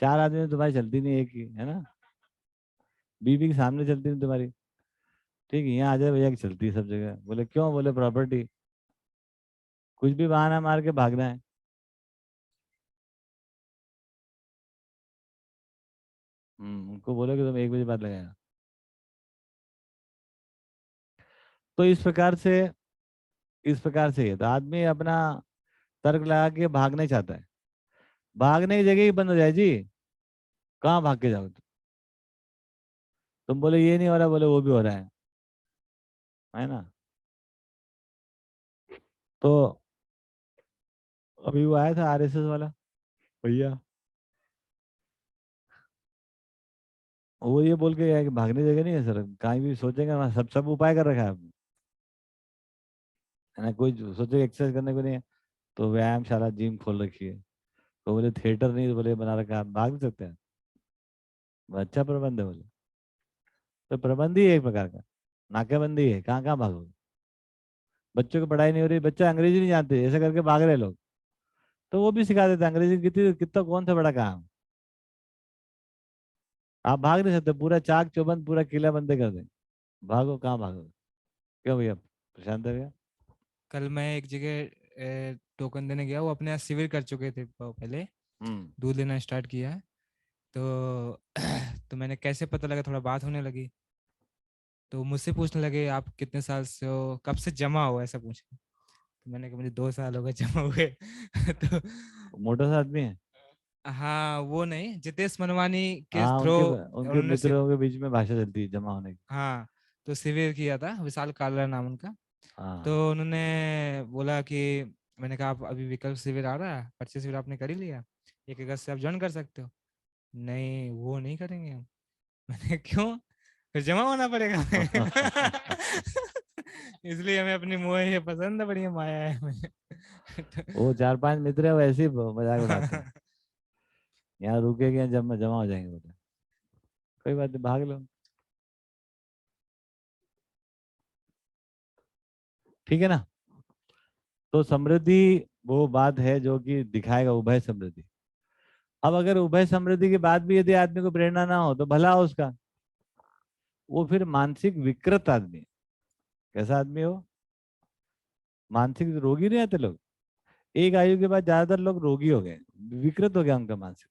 4 आदमी में तुम्हारी चलती नहीं, एक ही है ना। बीबी के सामने चलती नहीं तुम्हारी, ठीक है, यहाँ आ जाए भैया की चलती है सब जगह, बोले क्यों, बोले प्रॉपर्टी, कुछ भी बहाना मार के भागना है। उनको बोलो कि तुम 1 बजे बाद लगाएगा। तो इस प्रकार से ये तो आदमी अपना तर्क लगा के भागना चाहता है, भागने की जगह ही बंद हो जाए जी, कहाँ भाग के जाओ तुम बोले ये नहीं हो रहा, बोले वो भी हो रहा है ना। तो अभी वो आया था आरएसएस वाला भैया, वो ये बोल के गया कि भागने जगह नहीं है सर, कहीं भी सोचेंगे वहाँ सब सब उपाय कर रखा है आपने, है ना। कोई सोचे एक्सरसाइज करने को नहीं है तो व्यायामशाला जिम खोल रखी है, तो बोले थिएटर नहीं तो बोले बना रखा है, आप भाग नहीं सकते हैं। अच्छा प्रबंध है बोले, तो प्रबंध ही है एक प्रकार का, नाकेबंदी है, कहाँ कहाँ भागोगे। बच्चों की पढ़ाई नहीं हो रही, बच्चे अंग्रेजी नहीं जानते, ऐसे करके भाग रहे लोग, तो वो भी सिखा देता है अंग्रेजी। कितनी कितना कौन सा बड़ा काम, आप भाग नहीं सकते, पूरा चाक चौबंद पूरा किला बंद कर दें, भागो कहाँ भागो। क्यों भैया प्रशांत है भैया? कल मैं एक जगह टोकन देने गया, वो अपने यहाँ सिविल कर चुके थे पहले, हम्म। दूध लेना स्टार्ट किया है। तो तो मैंने कैसे पता लगा, थोड़ा बात होने लगी, तो मुझसे पूछने लगे आप कितने साल से हो, कब से जमा हो, ऐसा पूछे। तो मैंने कहा मुझे 2 साल हो गए जमा हुए। तो मोटा सा आदमी है। हाँ, वो नहीं, जितेश मनवानी के हाँ, थ्रू उनके उन्होंने मित्रों के बीच में भाषा चलती है जमा होने की। हाँ, तो सिविल किया था, विशाल कालरा नाम उनका। हाँ। तो उन्होंने बोला कि, मैंने कहा आप अभी विकल्प शिविर आ रहा है, 25 शिविर आपने कर ही लिया, 1 अगस्त से आप ज्वाइन कर सकते हो। नहीं, वो नहीं करेंगे हम। मैंने क्यों, फिर जमा होना पड़ेगा हमें। इसलिए हमें अपनी मोह ये पसंद है, बढ़िया माया है हमें। वो 4-5 मित्र है, वो ऐसे ही मजाक उड़ाते हैं। तो यहाँ रुकेंगे, यहाँ जमा जमा हो जाएंगे बोले। कोई बात नहीं, भाग लो। ठीक है ना? तो समृद्धि वो बात है जो कि दिखाएगा उभय समृद्धि। अब अगर उभय समृद्धि के बाद भी यदि आदमी को प्रेरणा ना हो तो भला हो उसका, वो फिर मानसिक विकृत आदमी है। कैसा आदमी हो? मानसिक रोगी नहीं आते लोग, एक आयु के बाद ज्यादातर लोग रोगी हो गए, विकृत हो गया उनका मानसिक,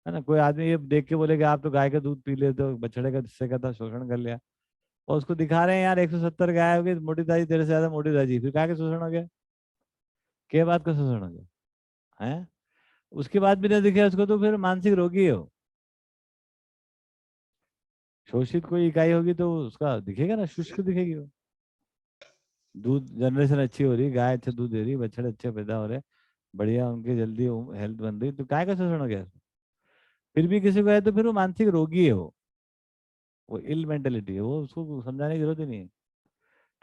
है ना? कोई आदमी ये देख के बोलेगा आप तो गाय का दूध पी लेते हो, बछड़े का जिससे का था शोषण कर लिया, और उसको दिखा रहे हैं यार 170 गाय हो गई, मोटी ताजी तेरे से ज्यादा मोटी ताजी, फिर गाय का शोषण हो गया, क्या बात का शोषण हो गया है? उसके बाद भी नहीं दिखे उसको तो फिर मानसिक रोगी हो। शोषित कोई इकाई होगी तो उसका दिखेगा ना, शुष्क दिखेगी वो। दूध जनरेशन अच्छी हो रही, गाय अच्छा दूध दे रही, बछड़े अच्छे पैदा हो रहे, बढ़िया उनकी जल्दी हेल्थ बन रही, तो गाय का शोषण हो गया। फिर भी किसी को है तो फिर वो मानसिक रोगी है, वो इल मेंटेलिटी है, वो उसको समझाने की जरूरत ही नहीं है,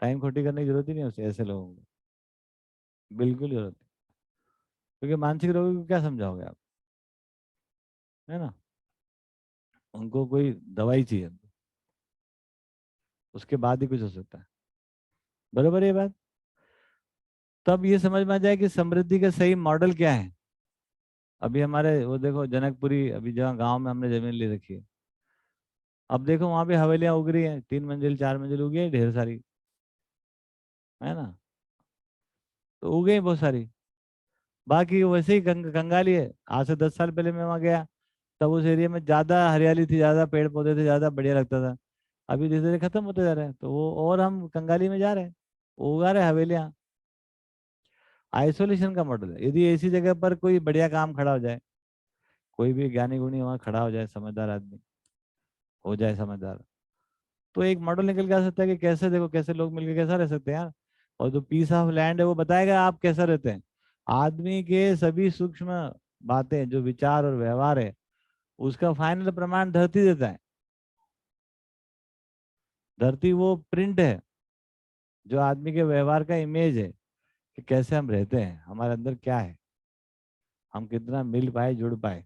टाइम खोटी करने की जरूरत ही नहीं है उसे, ऐसे लोगों को बिल्कुल जरूरत नहीं। क्योंकि मानसिक रोगी को क्या समझाओगे आप, है ना? उनको कोई दवाई चाहिए, उसके बाद ही कुछ हो सकता है। बरोबर है ये बात? तब ये समझ में आ जाए कि समृद्धि का सही मॉडल क्या है। अभी हमारे वो देखो जनकपुरी, अभी जहाँ गांव में हमने जमीन ले रखी है, अब देखो वहां पे हवेलियां उग रही हैं, 3 मंजिल 4 मंजिल उगी है ढेर सारी, है ना? तो उगे ही बहुत सारी। बाकी वैसे ही कंगाली है। आज से 10 साल पहले मैं वहां गया, तब उस एरिया में ज्यादा हरियाली थी, ज्यादा पेड़ पौधे थे, ज्यादा बढ़िया लगता था। अभी धीरे धीरे खत्म होते जा रहे हैं, तो वो और हम कंगाली में जा रहे हैं, वो उगा रहे हैं हवेलियां। आइसोलेशन का मॉडल है। यदि ऐसी जगह पर कोई बढ़िया काम खड़ा हो जाए, कोई भी ज्ञानी गुणी वहां खड़ा हो जाए, समझदार आदमी हो जाए समझदार, तो एक मॉडल निकल के आ सकता है कि कैसे, देखो कैसे लोग मिलकर कैसा रह सकते हैं यार। और जो पीस ऑफ लैंड है वो बताएगा आप कैसा रहते हैं। आदमी के सभी सूक्ष्म बातें, जो विचार और व्यवहार है, उसका फाइनल प्रमाण धरती देता है। धरती वो प्रिंट है जो आदमी के व्यवहार का इमेज है, कि कैसे हम रहते हैं, हमारे अंदर क्या है, हम कितना मिल पाए जुड़ पाए।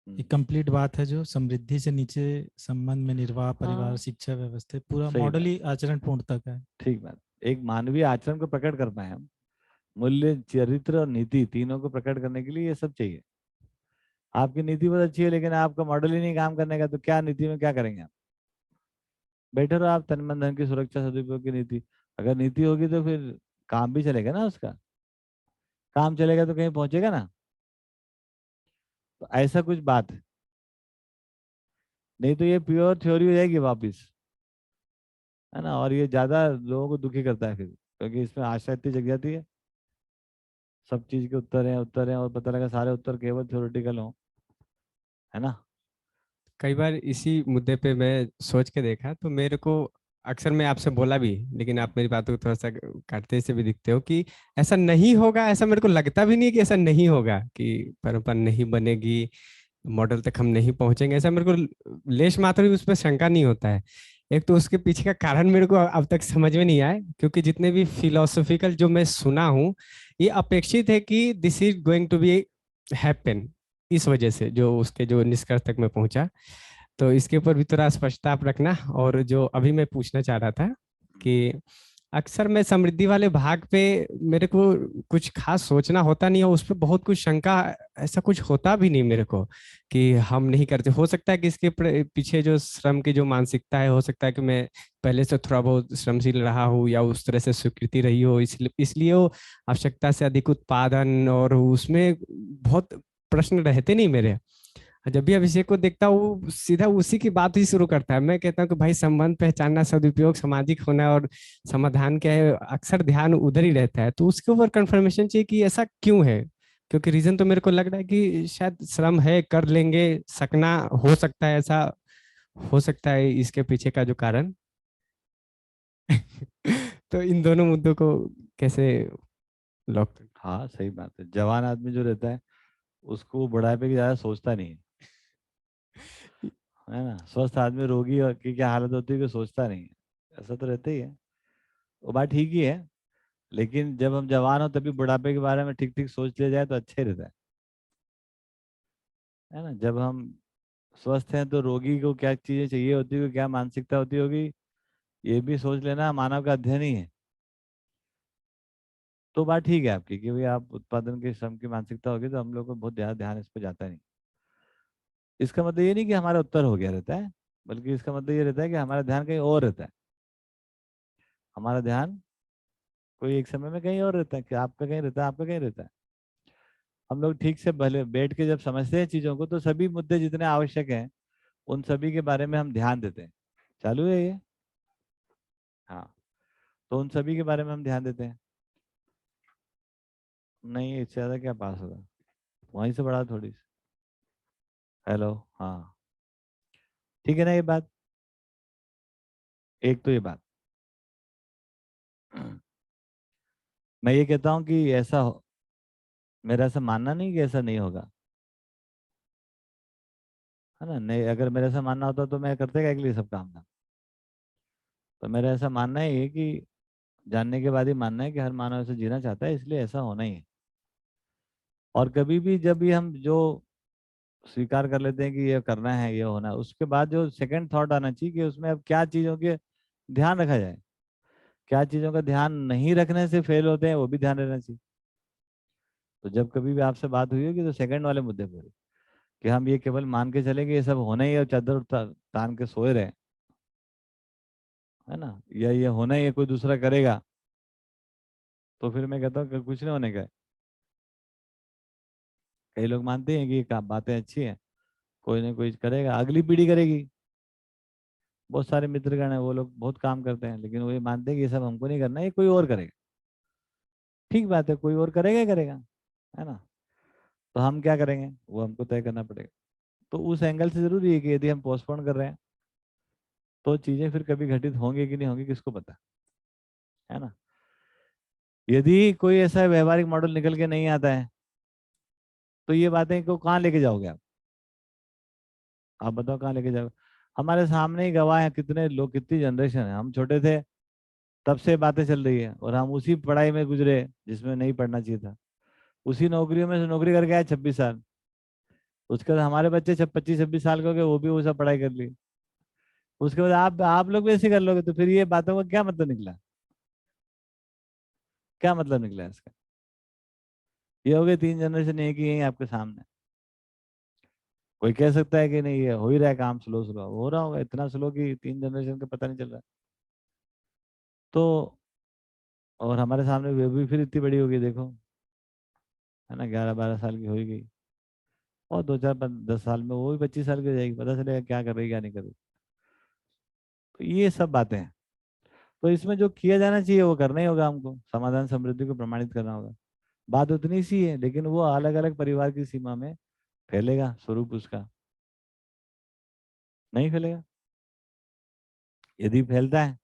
ये कंप्लीट बात है, जो समृद्धि से नीचे संबंध में निर्वाह, परिवार, हाँ, शिक्षा व्यवस्था, पूरा सही मॉडल बात, ही आचरण पूर्ण तक है। ठीक बात। एक मानवीय आचरण को प्रकट कर पाए हम, मूल्य चरित्र और नीति तीनों को प्रकट करने के लिए ये सब चाहिए। आपकी नीति बहुत अच्छी है लेकिन आपका मॉडल ही नहीं काम करने का, तो क्या नीति में क्या करेंगे आप? बैठे रहो आप, तन मन धन की सुरक्षा सदुपयोग की नीति। अगर नीति होगी तो फिर काम भी चलेगा ना उसका, काम चलेगा तो कहीं पहुंचेगा ना। तो ऐसा कुछ बात है, नहीं तो ये प्योर थ्योरी हो जाएगी वापिस, है ना? और ये ज्यादा लोगों को दुखी करता है फिर, क्योंकि इसमें आशा इतनी जग जाती है, सब चीज के उत्तर हैं उत्तर हैं, और पता लगा सारे उत्तर केवल थ्योरेटिकल हो, है ना? कई बार इसी मुद्दे पे मैं सोच के देखा, तो मेरे को अक्सर, मैं आपसे बोला भी, लेकिन आप मेरी बातों को थोड़ा सा काटते से भी दिखते हो, कि ऐसा नहीं होगा, ऐसा मेरे को लगता भी नहीं कि ऐसा नहीं होगा, कि परंपरा नहीं बनेगी, मॉडल तक हम नहीं पहुंचेंगे, ऐसा मेरे को लेश मात्र भी उस पर शंका नहीं होता है। एक तो उसके पीछे का कारण मेरे को अब तक समझ में नहीं आया, क्योंकि जितने भी फिलोसॉफिकल जो मैं सुना हूँ, ये अपेक्षित है कि this is going to be happen, इस वजह से जो उसके जो निष्कर्ष तक मैं पहुंचा। तो इसके ऊपर भी थोड़ा स्पष्टता आप रखना। और जो अभी मैं पूछना चाह रहा था कि अक्सर मैं समृद्धि वाले भाग पे मेरे को कुछ खास सोचना होता नहीं है, उस पर बहुत कुछ शंका, ऐसा कुछ होता भी नहीं मेरे को कि हम नहीं करते। हो सकता है कि इसके पीछे जो श्रम की जो मानसिकता है, हो सकता है कि मैं पहले से थोड़ा बहुत श्रमशील रहा हूँ या उस तरह से स्वीकृति रही हो, इसलिए वो आवश्यकता से अधिक उत्पादन और उसमें बहुत प्रश्न रहते नहीं मेरे। जब भी अभिषेक को देखता हूँ वो सीधा उसी की बात ही शुरू करता है। मैं कहता हूँ कि भाई संबंध पहचानना, सदुपयोग, सामाजिक होना और समाधान क्या है, अक्सर ध्यान उधर ही रहता है। तो उसके ऊपर कंफर्मेशन चाहिए कि ऐसा क्यों है, क्योंकि रीजन तो मेरे को लग रहा है कि शायद श्रम है, कर लेंगे, सकना, हो सकता है ऐसा, हो सकता है इसके पीछे का जो कारण। तो इन दोनों मुद्दों को कैसे लॉक? हाँ सही बात है। जवान आदमी जो रहता है उसको बुढ़ापे की ज्यादा सोचता नहीं है ना। स्वस्थ आदमी रोगी की क्या हालत होती है कि सोचता नहीं है, ऐसा तो रहता ही है। वो बात ठीक ही है, लेकिन जब हम जवान हो तभी बुढ़ापे के बारे में ठीक ठीक सोच लिया जाए तो अच्छा ही रहता है ना। जब हम स्वस्थ हैं तो रोगी को क्या चीजें चाहिए होती होगी, क्या मानसिकता होती होगी, ये भी सोच लेना मानव का अध्ययन ही है। तो बात ठीक है आपकी कि भाई आप उत्पादन के श्रम की मानसिकता होगी तो हम लोग को बहुत ज्यादा ध्यान इस पर जाता नहीं। इसका मतलब ये नहीं कि हमारा उत्तर हो गया रहता है, बल्कि इसका मतलब ये रहता है कि हमारा ध्यान कहीं और रहता है। हमारा ध्यान कोई एक समय में कहीं और रहता है, कि आपका कहीं रहता है, आपका कहीं रहता है। हम लोग ठीक से भले बैठ के जब समझते हैं चीजों को तो सभी मुद्दे जितने आवश्यक हैं उन सभी के बारे में हम ध्यान देते हैं। चालू है ये? हाँ, तो उन सभी के बारे में हम ध्यान देते हैं। नहीं, इससे ज्यादा क्या पास होगा, वहीं से बढ़ा थोड़ी सी। हेलो, हाँ, ठीक है ना ये बात। एक तो ये बात मैं ये कहता हूँ कि ऐसा हो, मेरा ऐसा मानना नहीं कि ऐसा नहीं होगा, है ना। नहीं, अगर मेरा ऐसा मानना होता तो मैं करते क्या के लिए सब काम था। तो मेरा ऐसा मानना ही है कि जानने के बाद ही मानना है कि हर मानव ऐसे जीना चाहता है, इसलिए ऐसा होना ही है। और कभी भी जब भी हम जो स्वीकार कर लेते हैं कि ये करना है, ये होना है, उसके बाद जो सेकंड थॉट आना चाहिए कि उसमें अब क्या चीज़ों के ध्यान रखा जाए, क्या चीज़ों का ध्यान नहीं रखने से फेल होते हैं वो भी ध्यान रहना चाहिए। तो जब कभी भी आपसे बात हुई होगी तो सेकंड वाले मुद्दे पर कि हम ये केवल मान के चले कि ये सब होना ही है और चादर तान के सोए रहे, है ना, या ये होना ही है कोई दूसरा करेगा, तो फिर मैं कहता हूँ कि कुछ नहीं होने का है। कई लोग मानते हैं कि ये बातें अच्छी हैं, कोई ना कोई करेगा, अगली पीढ़ी करेगी। बहुत सारे मित्रगण हैं वो लोग बहुत काम करते हैं, लेकिन वो ये मानते हैं कि ये सब हमको नहीं करना, ये कोई और करेगा। ठीक बात है, कोई और करेगा ही करेगा, है ना। तो हम क्या करेंगे वो हमको तय करना पड़ेगा। तो उस एंगल से जरूरी है कि यदि हम पोस्टपोन कर रहे हैं तो चीजें फिर कभी घटित होंगी कि नहीं होंगी किसको पता, है ना। यदि कोई ऐसा व्यवहारिक मॉडल निकल के नहीं आता है तो ये बातें को कहाँ लेके जाओगे आप बताओ कहाँ लेके जाओगे। हमारे सामने ही गवाह है, कितने लोग, कितनी जनरेशन है, हम छोटे थे तब से बातें चल रही है और हम उसी पढ़ाई में गुजरे जिसमें नहीं पढ़ना चाहिए था, उसी नौकरियों में से नौकरी करके आए 26 साल। उसके बाद हमारे बच्चे 25-26 साल के हो गए, वो भी वो सब पढ़ाई कर ली। उसके बाद आप लोग भी ऐसे कर लोगे तो फिर ये बातों का क्या मतलब निकला, क्या मतलब निकला इसका। ये हो गए 3 जनरेशन एक ही यही आपके सामने। कोई कह सकता है कि नहीं ये हो ही रहा है काम, स्लो स्लो हो रहा होगा, इतना स्लो कि 3 जनरेशन का पता नहीं चल रहा। तो और हमारे सामने वे भी फिर इतनी बड़ी होगी देखो, है ना, 11-12 साल की हो ही गई। और 2-4-10 साल में वो भी 25 साल की हो जाएगी, पता चलेगा क्या कर रही क्या नहीं कर रही। तो ये सब बातें हैं। तो इसमें जो किया जाना चाहिए वो करना ही होगा, हमको समाधान समृद्धि को प्रमाणित करना होगा। बात उतनी सी है, लेकिन वो अलग अलग परिवार की सीमा में फैलेगा स्वरूप उसका, नहीं फैलेगा। यदि फैलता है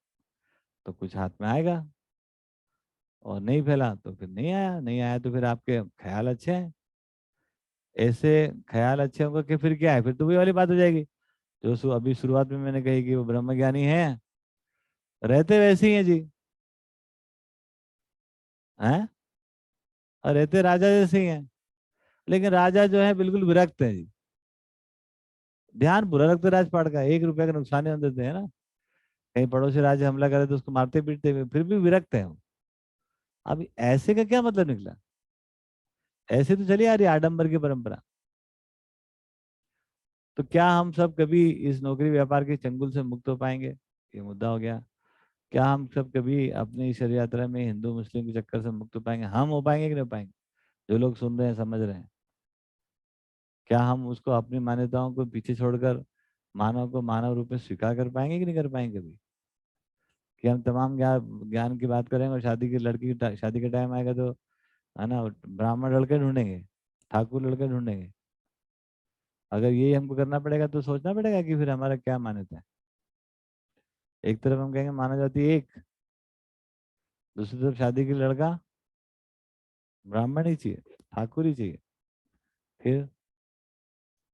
तो कुछ हाथ में आएगा, और नहीं फैला तो फिर नहीं आया, नहीं आया तो फिर आपके ख्याल अच्छे हैं। ऐसे ख्याल अच्छे होंगे कि फिर क्या है, फिर तो वही वाली बात हो जाएगी जो अभी शुरुआत में मैंने कही कि वो ब्रह्मज्ञानी है, रहते वैसे ही हैं जी, हैं, और रहते राजा जैसे ही हैं। लेकिन राजा जो है बिल्कुल विरक्त है जी, ध्यान बुरा रखते राजपाट का, 1 रुपए का नुकसान ही हम देते हैं ना। कहीं पड़ोसी राज्य हमला करे तो उसको मारते पीटते हुए फिर भी विरक्त है हम। अब ऐसे का क्या मतलब निकला? ऐसे तो चली आ रही आडंबर की परंपरा। तो क्या हम सब कभी इस नौकरी व्यापार के चंगुल से मुक्त हो पाएंगे? ये मुद्दा हो गया। क्या हम सब कभी अपनी इस यात्रा में हिंदू मुस्लिम के चक्कर से मुक्त हो पाएंगे? हम हो पाएंगे कि नहीं हो पाएंगे? जो लोग सुन रहे हैं समझ रहे हैं, क्या हम उसको अपनी मान्यताओं को पीछे छोड़कर मानव को मानव रूप में स्वीकार कर पाएंगे कि नहीं कर पाएंगे कभी? कि हम तमाम ज्ञान ज्ञान की बात करेंगे और शादी की लड़की की शादी का टाइम आएगा तो है ना ब्राह्मण लड़के ढूंढेंगे, ठाकुर लड़के ढूंढेंगे। अगर यही हमको करना पड़ेगा तो सोचना पड़ेगा कि फिर हमारा क्या मान्यता है। एक तरफ हम कहेंगे मानव जाति एक, दूसरी तरफ शादी के लड़का ब्राह्मण ही चाहिए, ठाकुर ही चाहिए।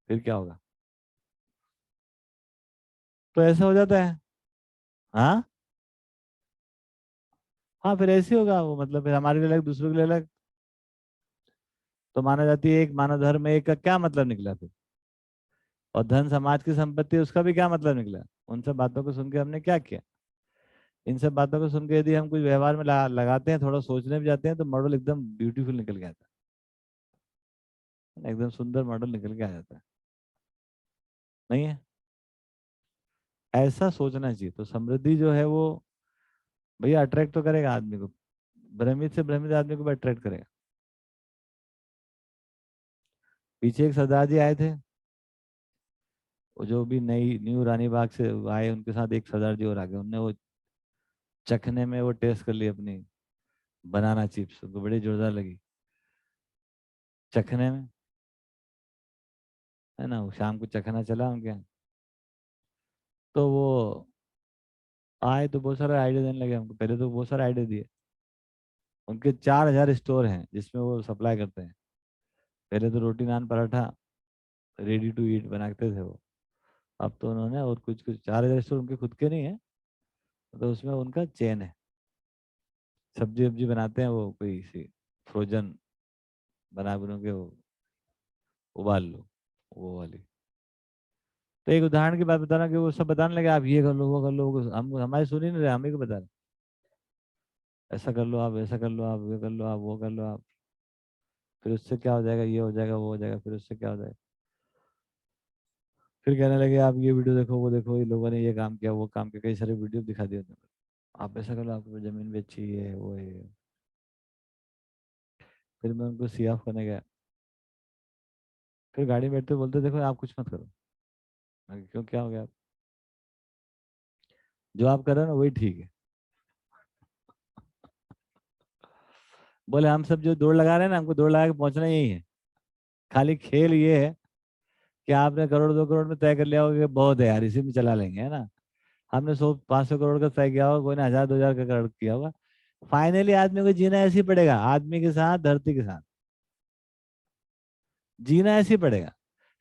फिर क्या होगा? तो ऐसा हो जाता है। हाँ हाँ, फिर ऐसे होगा वो, मतलब फिर हमारे लिए अलग दूसरों के लिए अलग। तो मानव जाति एक, मानव धर्म एक का क्या मतलब निकला फिर? और धन समाज की संपत्ति, उसका भी क्या मतलब निकला? उन सब बातों को सुन के हमने क्या किया? इन सब बातों को सुन के यदि हम कुछ व्यवहार में लगाते हैं, थोड़ा सोचने भी जाते हैं, तो मॉडल एकदम ब्यूटीफुल निकल के आता है, एकदम सुंदर मॉडल निकल के आ जाता है। नहीं है? ऐसा सोचना चाहिए। तो समृद्धि जो है वो भैया अट्रैक्ट तो करेगा आदमी को, भ्रमित से भ्रमित आदमी को भी अट्रैक्ट करेगा। पीछे एक सरदार जी आए थे, वो जो भी नई न्यू रानी बाग से आए, उनके साथ एक सरदार जी और आ गए। उनने वो चखने में वो टेस्ट कर ली अपनी बनाना चिप्स, उनको बड़ी जोरदार लगी चखने में, है ना। वो शाम को चखना चला उनके यहाँ। तो वो आए तो बहुत सारे आइडिया देने लगे हमको। पहले तो बहुत सारे आइडिया दिए। उनके 4000 स्टोर हैं जिसमें वो सप्लाई करते हैं। पहले तो रोटी नान पराठा रेडी टू ईट बनाते थे वो। अब तो उन्होंने और कुछ कुछ 4000 स्टोर उनके खुद के नहीं है, तो उसमें उनका चेन है। सब्जी वब्जी बनाते हैं वो, कोई सी फ्रोजन बना बुनू के वो उबाल लो, वो वाली। तो एक उदाहरण की बात बताना कि वो सब बताने लगे आप ये कर लो वो कर लो, हम हमारी सुन ही नहीं रहे, हम ही को बता रहे ऐसा कर लो आप, ऐसा कर लो आप, ये कर लो आप, वो कर लो आप। फिर उससे क्या हो जाएगा, ये हो जाएगा, वो हो जाएगा, फिर उससे क्या हो जाएगा। फिर कहने लगे आप ये वीडियो देखो, वो देखो, ये लोगों ने ये काम किया, वो काम किया, कई सारे वीडियो दिखा दिए उन्होंने। आप ऐसा कर लो, आपको जमीन भी अच्छी है, वो है। फिर मैं उनको सी ऑफ करने गया। फिर गाड़ी में बैठते बोलते देखो आप कुछ मत करो। मैं कहा, क्यों, क्या हो गया? जो आप कर रहे हो ना वही ठीक है। बोले हम सब जो दौड़ लगा रहे हैं ना, हमको दौड़ लगा के पहुंचना यही है। खाली खेल ये है कि आपने करोड़ 2 करोड़ में तय कर लिया होगा कि बहुत है यार, इसी में चला लेंगे, है ना। हमने 100 500 करोड़ का तय किया होगा, कोई ने 1000 2000 का करोड़ किया होगा। फाइनली आदमी को जीना ऐसे ही पड़ेगा, आदमी के साथ धरती के साथ जीना ऐसे ही पड़ेगा।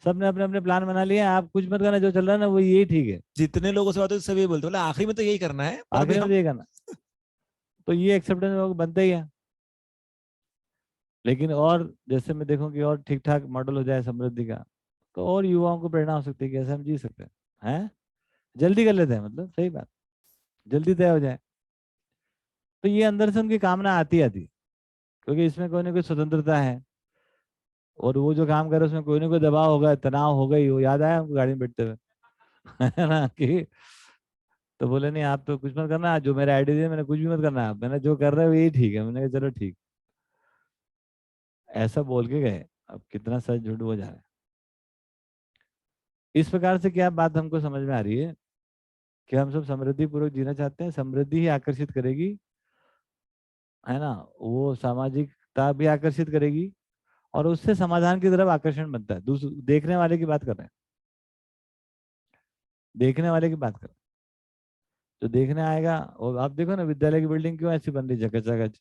सबने अपने अपने प्लान बना लिए, आप कुछ मत करना, जो चल रहा है ना वो यही ठीक है। जितने लोगों से बात होती है, सब ये बोलते हैं, बोले आखिरी में तो यही करना है, पर अभी आखिर में हम ये करना। तो ये एक्सेप्टेंस लोग बनते ही है। लेकिन और जैसे मैं देखूं कि और ठीक ठाक मॉडल हो जाए समृद्धि का, तो और युवाओं को प्रेरणा हो सकती है कि ऐसे हम जी सकते हैं। जल्दी कर लेते हैं, मतलब सही बात, जल्दी तय हो जाए। तो ये अंदर से उनकी कामना आती आती, क्योंकि इसमें कोई ना कोई स्वतंत्रता है। और वो जो काम कर रहे हैं उसमें कोई ना कोई दबाव होगा, तनाव होगा ही। वो याद आया हमको गाड़ी में बैठते हुए है ना कि तो बोले नहीं आप तो कुछ मत करना, जो मेरे आइडिया दिए मैंने कुछ भी मत करना, आप मैंने जो कर रहे हो यही ठीक है। मैंने कहा चलो ठीक। ऐसा बोल के गए। अब कितना सच झूठ हो जा रहा है। इस प्रकार से क्या बात हमको समझ में आ रही है कि हम सब समृद्धि पूर्वक जीना चाहते हैं। समृद्धि ही आकर्षित करेगी, है ना। वो सामाजिकता भी आकर्षित करेगी और उससे समाधान की तरफ आकर्षण बनता है। देखने वाले की बात कर रहे हैं, देखने वाले की बात कर रहे हैं। जो देखने आएगा, और आप देखो ना विद्यालय की बिल्डिंग क्यों ऐसी बन रही झकाझक,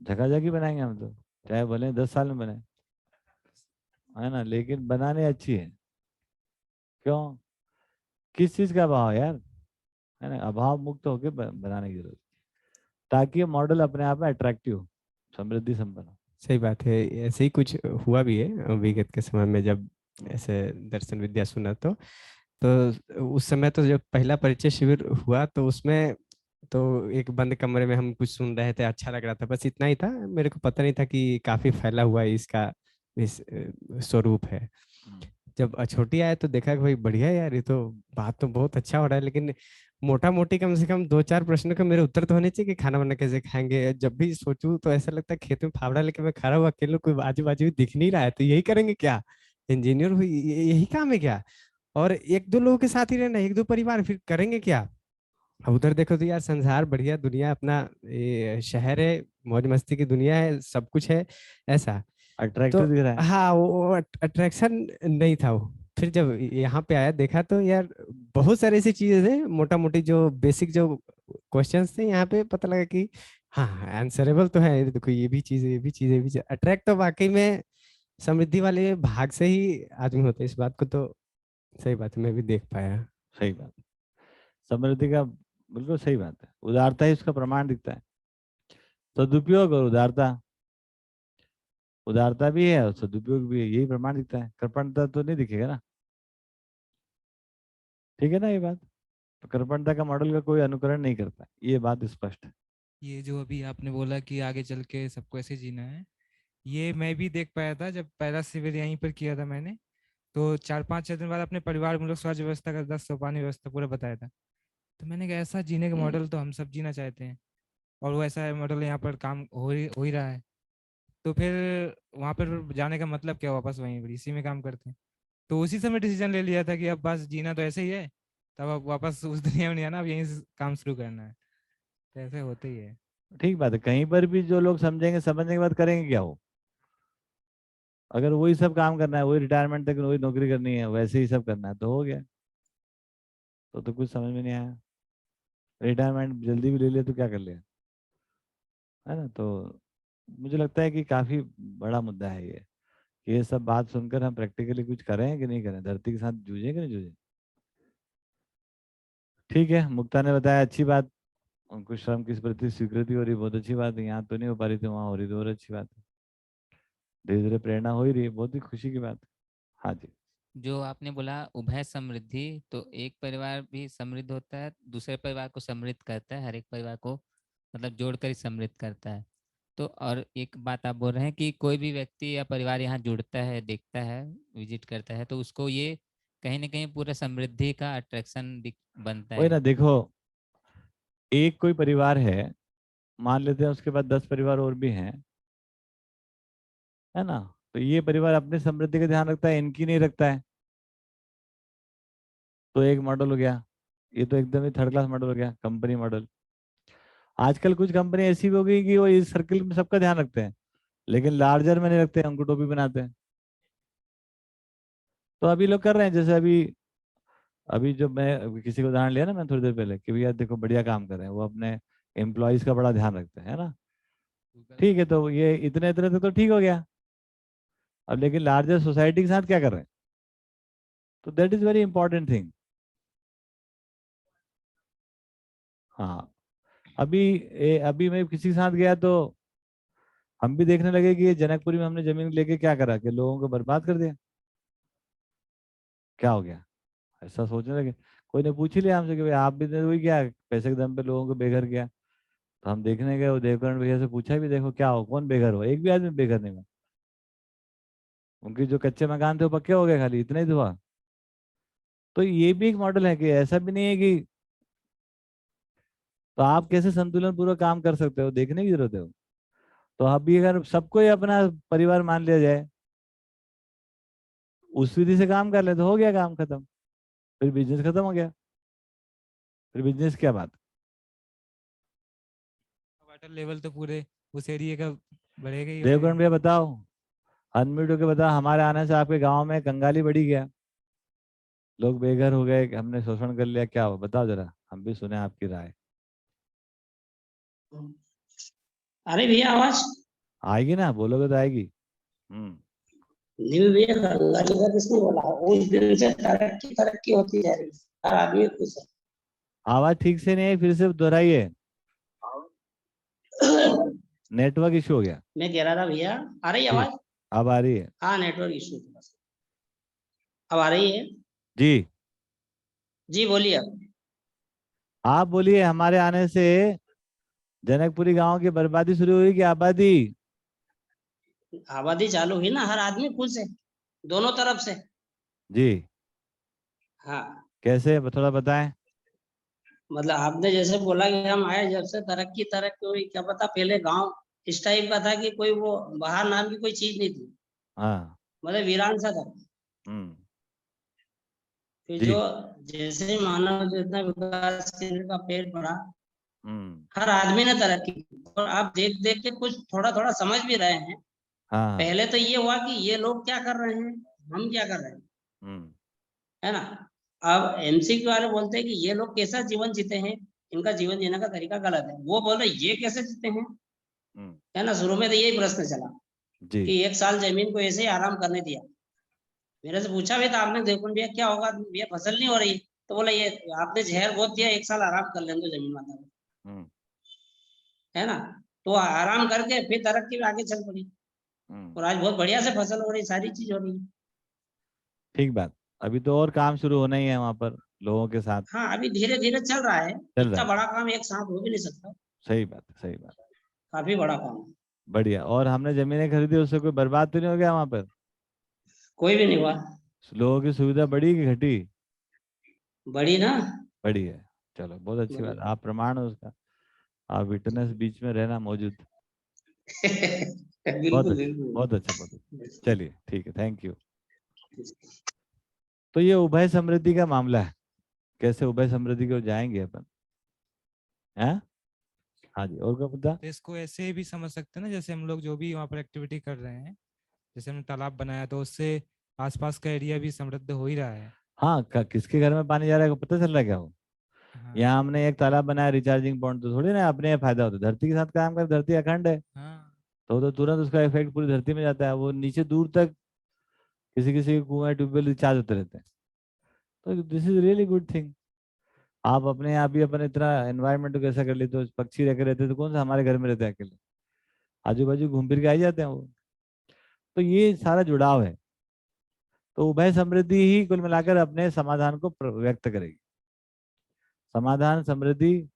झकाझक ही बनाएंगे हम तो, चाहे भले 10 साल में बने, है ना। लेकिन बनाने अच्छी है। क्यों? किस चीज का अभाव है यार, है ना। अभाव मुक्त होकर बनाने की जरूरत, ताकि ये मॉडल अपने आप में अट्रैक्टिव हो, समृद्धि संपन्न हो। सही बात है। ऐसे ही कुछ हुआ भी है विगत के समय में, जब ऐसे दर्शन विद्या सुना तो उस समय तो जब पहला परिचय शिविर हुआ तो उसमें तो एक बंद कमरे में हम कुछ सुन रहे थे, अच्छा लग रहा था, बस इतना ही था। मेरे को पता नहीं था कि काफी फैला हुआ है इसका इस स्वरूप है। जब अछोटी आया तो देखा कि भाई बढ़िया यार, ये तो बात तो बहुत अच्छा हो रहा है, लेकिन मोटा मोटी कम से कम 2-4 प्रश्नों के मेरे उत्तर तो होने चाहिए कि खाना वाना कैसे खाएंगे। जब भी सोचूं तो ऐसा लगता है खेत में फावड़ा लेके मैं खड़ा हुआ अकेले, कोई आजू बाजू दिख नहीं रहा है, तो यही करेंगे क्या? इंजीनियर हुई यही काम है क्या? और एक दो लोगों के साथ ही रहना, एक दो परिवार, फिर करेंगे क्या? अब उधर देखो तो यार संसार बढ़िया, दुनिया अपना ये शहर है, मौज मस्ती की दुनिया है, सब कुछ है ऐसा। तो अट्रैक्टिव दिख रहा है। हाँ, वो अट्रैक्शन नहीं था वो। फिर जब यहाँ पे आया देखा तो यार बहुत सारी ऐसी चीजें थे, मोटा मोटी जो बेसिक जो क्वेश्चंस थे, यहाँ पे पता लगा कि हाँ आंसरेबल तो है। देखो ये भी चीज है, ये भी चीज है, ये भी चीज। अट्रैक्ट तो वाकई में समृद्धि वाले भाग से ही आदमी होता है, इस बात को तो सही बात है, मैं भी देख पाया। सही बात। समृद्धि का बिल्कुल सही बात है, उदारता ही उसका प्रमाण दिखता है। सदुपयोग और उदारता, उदारता भी है और सदुपयोग भी है, यही प्रमाण दिखता है। कृपणता तो नहीं दिखेगा ना, ठीक है ना ये बात। तो कृपणता का मॉडल का कोई अनुकरण नहीं करता, ये बात स्पष्ट है। ये जो अभी आपने बोला कि आगे चल के सबको ऐसे जीना है, ये मैं भी देख पाया था जब पहला शिविर यहीं पर किया था मैंने। तो 4-5-6 दिन बाद अपने परिवार मूलक स्वास्थ्य व्यवस्था का 10 सोपानी व्यवस्था पूरा बताया था। तो मैंने कहा ऐसा जीने का मॉडल तो हम सब जीना चाहते हैं, और वो ऐसा मॉडल यहाँ पर काम हो ही रहा है। तो फिर वहाँ पर जाने का मतलब क्या, वापस वहीं पर इसी में काम करते हैं। तो उसी समय डिसीजन ले लिया था कि अब बस जीना तो ऐसे ही है, तब अब वापस उस दुनिया में नहीं आना, अब यहीं से काम शुरू करना है। तो ऐसे होते ही है। ठीक बात है, कहीं पर भी जो लोग समझेंगे, समझने के बाद करेंगे क्या वो? अगर वही सब काम करना है, वही रिटायरमेंट तक वही नौकरी करनी है, वैसे ही सब करना है, तो हो गया। तो कुछ समझ में नहीं आया। रिटायरमेंट जल्दी भी ले लिया तो क्या कर लिया, है ना। तो मुझे लगता है कि काफी बड़ा मुद्दा है ये सब बात सुनकर हम प्रैक्टिकली कुछ करें कि नहीं करें, धरती के साथ जूझे कि नहीं जूझे। ठीक है, मुक्ता ने बताया, अच्छी बात। उनको श्रम किस प्रति स्वीकृति हो रही, बहुत अच्छी बात है। यहाँ तो नहीं हो पा रही थी, वहाँ हो रही, तो और अच्छी बात है। धीरे धीरे प्रेरणा हो ही रही है, बहुत ही खुशी की बात है। हाँ जी। जो आपने बोला उभय समृद्धि, तो एक परिवार भी समृद्ध होता है, दूसरे परिवार को समृद्ध करता है, हर एक परिवार को मतलब जोड़कर ही समृद्ध करता है। तो और एक बात आप बोल रहे हैं कि कोई भी व्यक्ति या परिवार यहाँ जुड़ता है, देखता है, विजिट करता है, तो उसको ये कहीं ना कहीं पूरा समृद्धि का अट्रैक्शन बनता वही है। ना, देखो एक कोई परिवार है, मान लेते हैं उसके बाद 10 परिवार और भी हैं, है ना। तो ये परिवार अपनी समृद्धि का ध्यान रखता है, इनकी नहीं रखता है, तो एक मॉडल हो गया। ये तो एकदम ही थर्ड क्लास मॉडल हो गया, कंपनी मॉडल। आजकल कुछ कंपनी ऐसी भी हो गई कि वो इस सर्किल में सबका ध्यान रखते हैं, लेकिन लार्जर में नहीं रखते हैं, उनको टोपी बनाते हैं। तो अभी लोग कर रहे हैं, जैसे अभी अभी जो मैं अभी किसी को उदाहरण लिया ना, मैं थोड़ी देर पहले, कि भैया देखो बढ़िया काम कर रहे हैं, वो अपने एम्प्लॉयज का बड़ा ध्यान रखते हैं, है ना। ठीक है, तो ये इतने इतने तक तो ठीक हो गया। अब लेकिन लार्जर सोसाइटी के साथ क्या कर रहे हैं, तो that is very important thing. हाँ, अभी मैं किसी के साथ गया तो हम भी देखने लगे कि ये जनकपुरी में हमने जमीन लेके क्या करा, कि लोगों को बर्बाद कर दिया, क्या हो गया, ऐसा सोचने लगे। कोई ने पूछ ही लिया हमसे कि भाई आप भी तो वही क्या, पैसे के दम पे लोगों को बेघर किया। तो हम देखने गए, वो देवकरण भैया से पूछा भी, देखो क्या हो, कौन बेघर हो, एक भी आदमी बेघर नहीं हुआ। उनके जो कच्चे मकान थे वो पक्के हो गए, खाली इतना ही तो हुआ। तो ये भी एक मॉडल है कि ऐसा भी नहीं है कि, तो आप कैसे संतुलन पूर्वक काम कर सकते हो, देखने की जरूरत है। तो अभी अगर सबको ही अपना परिवार मान लिया जाए, उस विधि से काम कर ले, तो हो गया काम खत्म, फिर बिजनेस खत्म हो गया। फिर बिजनेस क्या बात। वाटर लेवल तो पूरे उस एरिया का बढ़ेगा ही बढ़ेगा। देवकरण भैया बताओ, अनम्यूट होके बताओ, हमारे आने से आपके गांव में कंगाली बढ़ी गया, लोग बेघर हो गए, हमने शोषण कर लिया, क्या हुआ बताओ जरा, हम भी सुने आपकी राय। अरे भैया आवाज आएगी ना, बोलोगे तो आएगी। नहीं भैया, गंगा जी का किसने बोला? उस दिन से तरक्की तरक्की होती जा रही है, हर आदमी खुश है। आवाज ठीक से नहीं आई, फिर से दोहराइए, नेटवर्क इशू हो गया। मैं कह रहा था भैया, आ रही ठीक, आवाज? अब आ रही है। हाँ नेटवर्क इशू थोड़ा सा। अब आ रही है? जी जी बोलिए। आप बोलिए, हमारे आने से जनकपुरी गांव की बर्बादी शुरू हुई कि आबादी? आबादी चालू हुई ना, हर आदमी खुश है, दोनों तरफ से। जी हाँ, कैसे, थोड़ा बताएं। मतलब आपने जैसे बोला कि हम आए जब से तरक्की तरक्की हुई, क्या पता पहले गांव इस टाइप का था कि कोई वो बाहर नाम की कोई चीज नहीं थी, हाँ। मतलब वीरान सा था। हम्म। फिर जी। जो जैसे ही मानव जितना विकास केंद्र का पेड़ पड़ा, हम्म। हर आदमी ने तरक्की की, और आप देख देख के कुछ थोड़ा थोड़ा समझ भी रहे हैं। हाँ। पहले तो ये हुआ कि ये लोग क्या कर रहे हैं, हम क्या कर रहे हैं, हम्म। है ना। अब एमसीक्यू वाले बोलते हैं कि ये लोग कैसा जीवन जीते हैं, इनका जीवन जीने का तरीका गलत है। वो बोल रहे ये कैसे जीते हैं, हम्म। है ना। शुरू में तो यही प्रश्न चला जी। कि 1 साल जमीन को ऐसे ही आराम करने दिया। मेरे से पूछा भी था आपने, देखो भैया क्या होगा, भैया फसल नहीं हो रही, तो बोला ये आपने जहर बहुत दिया, 1 साल आराम कर लेने दो जमीन माता को, हम्म। है ना। तो आराम करके फिर तरक्की में आगे चल पड़ी, हम्म। और आज बहुत बढ़िया से फसल हो रही, सारी चीज हो रही है। ठीक बात। अभी तो और काम शुरू होना ही है वहां पर लोगों के साथ। हाँ, अभी धीरे धीरे चल रहा है, चल रहा इतना है। बड़ा काम एक साथ हो भी नहीं सकता, सही बात है, सही बात। काफी बड़ा काम है। बढ़िया। और हमने जमीनें खरीदी, उससे कोई बर्बाद तो नहीं हो गया वहां पर? कोई भी नहीं हुआ। लोगों की सुविधा बढ़ी कि घटी? बड़ी ना। बढ़ी है। चलो बहुत अच्छी बड़ी। बात, आप प्रमाण हो उसका। आप विटनेस बीच में रहना मौजूद। बहुत बिल्कुल अच्छा, बिल्कुल। बहुत अच्छा, बहुत अच्छा। चलिए ठीक है, थैंक यू। तो ये उभय समृद्धि का मामला है, कैसे उभय समृद्धि को जाएंगे अपन, हैं? हाँ जी, और क्या मुद्दा? तो इसको ऐसे भी समझ सकते हैं ना, जैसे हम लोग जो भी वहाँ पर एक्टिविटी कर रहे हैं, जैसे हमने तालाब बनाया तो उससे आसपास का एरिया भी समृद्ध हो ही रहा है। हाँ, किसके घर में पानी जा रहा है पता चल रहा है क्या वो? हाँ यहाँ हमने एक तालाब बनाया, रिचार्जिंग पॉइंट, तो थोड़ी ना अपने फायदा होता है, धरती के साथ काम कर, धरती अखंड है। हाँ। तो तुरंत उसका इफेक्ट पूरी धरती में जाता है, वो नीचे दूर तक किसी किसी के कुएं ट्यूबवेल रिचार्ज होते रहते हैं। तो this is really good thing. आप अपने आप ही अपन इतना एनवायरनमेंट को कैसा कर लेते हो, पक्षी रह के रहते तो कौन सा हमारे घर में रहते हैं अकेले, आजू बाजू घूम फिर के आ ही जाते हैं वो। तो ये सारा जुड़ाव है। तो उभय समृद्धि ही कुल मिलाकर अपने समाधान को व्यक्त करेगी। समाधान समृद्धि,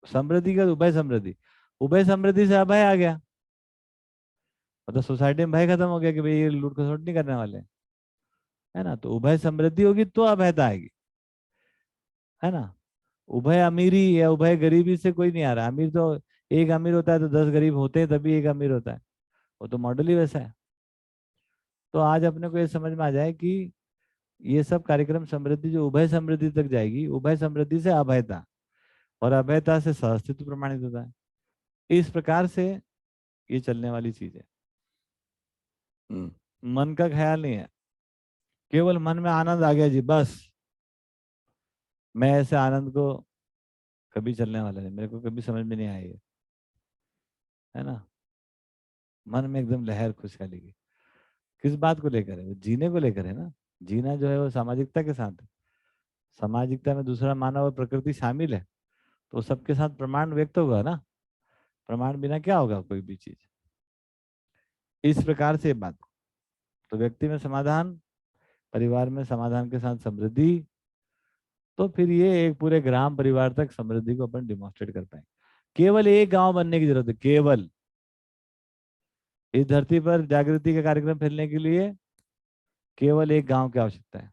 समृद्धि का उभय समृद्धि, उभय समृद्धि से अभय आ गया, मतलब सोसाइटी में भय खत्म हो गया कि भाई ये लूट खसोट नहीं करने वाले, है ना। तो उभय समृद्धि होगी तो अभयता आएगी, है ना। उभय अमीरी या उभय गरीबी से कोई नहीं आ रहा। अमीर तो एक अमीर होता है तो 10 गरीब होते हैं, तभी एक अमीर होता है, वो तो मॉडल ही वैसा है। तो आज अपने को ये समझ में आ जाए कि ये सब कार्यक्रम समृद्धि जो उभय समृद्धि तक जाएगी, उभय समृद्धि से अभयता, और अभयता से सहअस्तित्व प्रमाणित होता है। इस प्रकार से ये चलने वाली चीज है। मन का ख्याल नहीं है, केवल मन में आनंद आ गया जी बस, मैं ऐसे आनंद को कभी चलने वाला नहीं, मेरे को कभी समझ में नहीं आया ये, है ना। मन में एकदम लहर खुशहाली की, किस बात को लेकर है? वो जीने को लेकर है ना। जीना जो है वो सामाजिकता के साथ है, सामाजिकता में दूसरा मानव और प्रकृति शामिल है, तो सबके साथ प्रमाण व्यक्त होगा ना। प्रमाण बिना क्या होगा कोई भी चीज। इस प्रकार से बात, तो व्यक्ति में समाधान, परिवार में समाधान के साथ समृद्धि, तो फिर ये एक पूरे ग्राम परिवार तक समृद्धि को अपन डिमॉन्स्ट्रेट कर पाएंगे। केवल एक गांव बनने की जरूरत है, केवल इस धरती पर जागृति का कार्यक्रम फैलने के लिए केवल एक गांव की आवश्यकता है।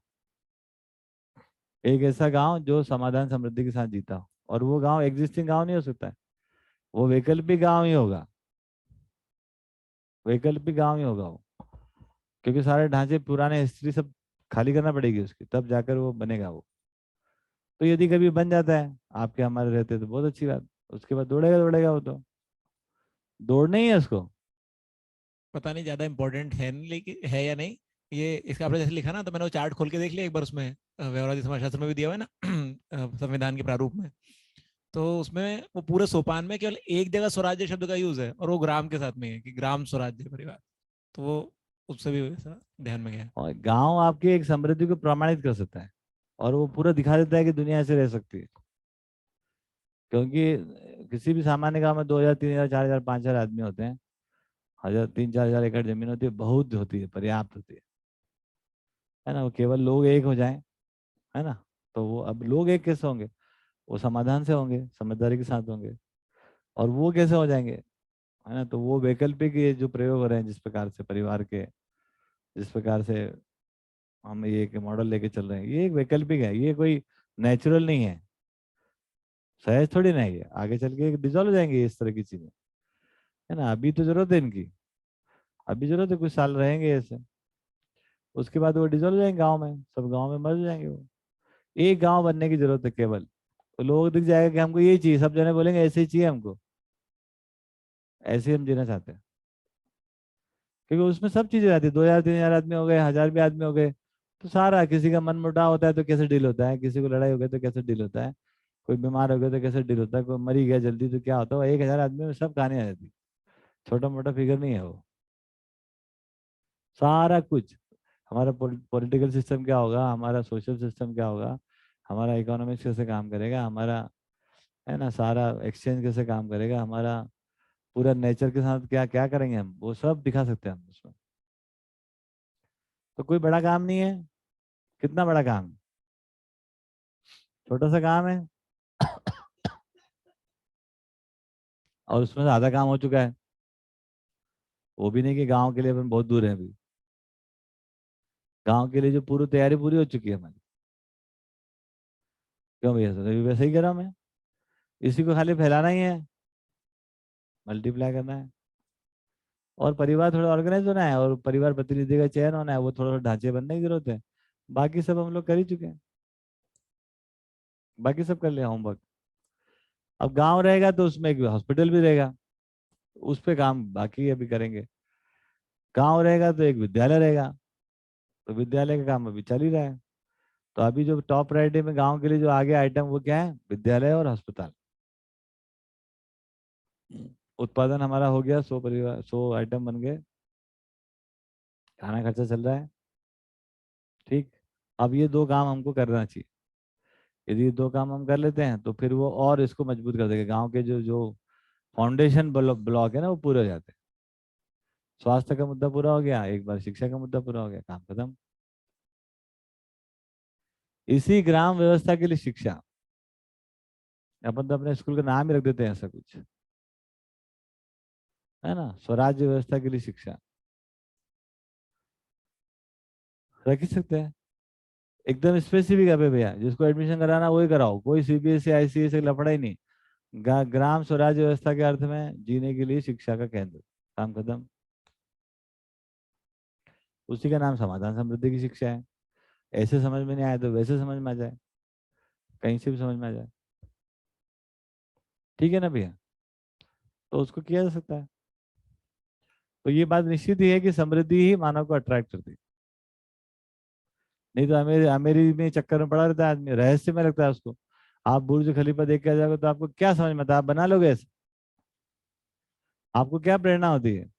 एक ऐसा गांव जो समाधान समृद्धि के साथ जीता हो, और वो गांव एग्जिस्टिंग गांव नहीं हो सकता है, वो वैकल्पिक गांव ही होगा, वैकल्पिक गांव ही होगा वो, क्योंकि सारे ढांचे पुराने हिस्ट्री सब खाली करना पड़ेगी उसकी, तब जाकर वो बनेगा वो। तो यदि कभी बन जाता है आपके हमारे रहते तो बहुत अच्छी बात, उसके बाद दौड़ेगा दौड़ेगा वो तो, दौड़ना ही है उसको। पता नहीं ज्यादा इंपॉर्टेंट है नहीं, लेकिन है या नहीं ये, इसका आपने जैसे लिखा ना, तो मैंने वो चार्ट खोल के देख लिया एक बार, उसमें व्यवहारिक समाजशास्त्र में भी दिया हुआ है ना संविधान के प्रारूप में। तो उसमें वो पूरे सोपान में केवल एक जगह स्वराज्य शब्द का यूज है, और वो ग्राम के साथ में है कि ग्राम स्वराज्य परिवार। तो वो उससे भी वैसा ध्यान में गया। और गांव आपकी एक समृद्धि को प्रमाणित कर सकता है, और वो पूरा दिखा देता है कि दुनिया ऐसे रह सकती है। क्योंकि किसी भी सामान्य गांव में 2000 3000 4000 5000 आदमी होते हैं, 1000 3 4000 एकड़ जमीन होती है, बहुत होती है, पर्याप्त होती है। है ना, वो केवल लोग एक हो जाएं, है ना। तो वो अब लोग एक कैसे होंगे, वो समाधान से होंगे, समझदारी के साथ होंगे। और वो कैसे हो जाएंगे, है ना, तो वो वैकल्पिक ये जो प्रयोग हो रहे हैं जिस प्रकार से परिवार के, जिस प्रकार से हम ये एक मॉडल लेके चल रहे हैं, ये एक वैकल्पिक है, ये कोई नेचुरल नहीं है, सहज थोड़ी ना है ये, आगे चल के डिजॉल्व हो जाएंगे इस तरह की चीजें, है ना। अभी तो जरूरत है इनकी, अभी जरूरत है, कुछ साल रहेंगे ऐसे, उसके बाद वो डिजॉल्व हो जाएंगे गाँव में, सब गाँव में मर जाएंगे वो। एक गाँव बनने की जरूरत है केवल, तो लोगों को दिख जाएगा कि हमको ये चाहिए, सब जने बोलेंगे ऐसे ही चाहिए हमको, ऐसे ही हम जीना चाहते हैं। क्योंकि उसमें सब चीजें आती है, 2000 3000 आदमी हो गए, 1000 भी आदमी हो गए, तो सारा, किसी का मन मुटाव होता है तो कैसे डील होता है, किसी को लड़ाई हो गई तो कैसे डील होता है, कोई बीमार हो गया तो कैसे डील होता है, कोई मरी गया जल्दी तो क्या होता है, 1000 आदमी में सब कहानी आ जाती है, छोटा मोटा फिगर नहीं है वो, सारा कुछ। हमारा पॉलिटिकल सिस्टम क्या होगा, हमारा सोशल सिस्टम क्या होगा, हमारा इकोनॉमिक्स कैसे काम करेगा, हमारा, है ना, सारा एक्सचेंज कैसे काम करेगा, हमारा पूरा नेचर के साथ क्या क्या करेंगे हम, वो सब दिखा सकते हैं हम उसमें। तो कोई बड़ा काम नहीं है, कितना बड़ा काम है, छोटा सा काम है, और उसमें से आधा काम हो चुका है। वो भी नहीं कि गांव के लिए अपन बहुत दूर है अभी, गांव के लिए जो पूरी तैयारी पूरी हो चुकी है हमारी। क्यों भैया, सर अभी वैसे ही करा मैं, इसी को खाली फैलाना ही है, मल्टीप्लाई करना है, और परिवार थोड़ा ऑर्गेनाइज होना है, और परिवार प्रतिनिधि का चयन होना है, वो थोड़ा थोड़ा ढांचे बनने की जरूरत है। बाकी सब हम लोग कर ही चुके हैं, बाकी सब कर लिया होमवर्क। अब गांव रहेगा तो उसमें एक हॉस्पिटल भी रहेगा, उस पे काम बाकी अभी करेंगे। गांव रहेगा तो एक विद्यालय रहेगा, तो विद्यालय का काम अभी चल ही रहा है। तो अभी जो टॉप प्रायोरिटी में गांव के लिए जो आगे आइटम वो क्या है, विद्यालय और अस्पताल। उत्पादन हमारा हो गया, 100 परिवार 100 आइटम बन गए, खाना खर्चा चल रहा है, ठीक। अब ये दो काम हमको करना चाहिए, यदि ये दो काम हम कर लेते हैं तो फिर वो और इसको मजबूत कर देगा, गांव के जो जो फाउंडेशन ब्लॉक है ना वो पूरे हो जाते हैं। स्वास्थ्य का मुद्दा पूरा हो गया, एक बार शिक्षा का मुद्दा पूरा हो गया, काम खत्म। इसी ग्राम व्यवस्था के लिए शिक्षा, अपन तो अपने स्कूल का नाम ही रख देते हैं ऐसा कुछ, है ना, स्वराज्य व्यवस्था के लिए शिक्षा रख ही सकते हैं। एकदम स्पेसिफिक है भैया, जिसको एडमिशन कराना वही कराओ, कोई सीबीएसई आईसीएसई लफड़ा ही नहीं। ग्राम स्वराज्य व्यवस्था के अर्थ में जीने के लिए शिक्षा का केंद्र, काम खत्म। उसी का नाम समाधान समृद्धि की शिक्षा है। ऐसे समझ में नहीं आया तो वैसे समझ में आ जाए, कहीं से भी समझ में आ जाए, ठीक है ना भैया। तो उसको किया जा सकता है। तो ये बात निश्चित ही है कि समृद्धि ही मानव को अट्रैक्ट करती है, नहीं तो अमीर अमीरी में चक्कर में पड़ा रहता है आदमी, रहस्य में लगता है उसको। आप बुर्ज खलीफा देख के आ जाओगे तो आपको क्या समझ में आता है, आप बना लोगे ऐसे, आपको क्या प्रेरणा होती है,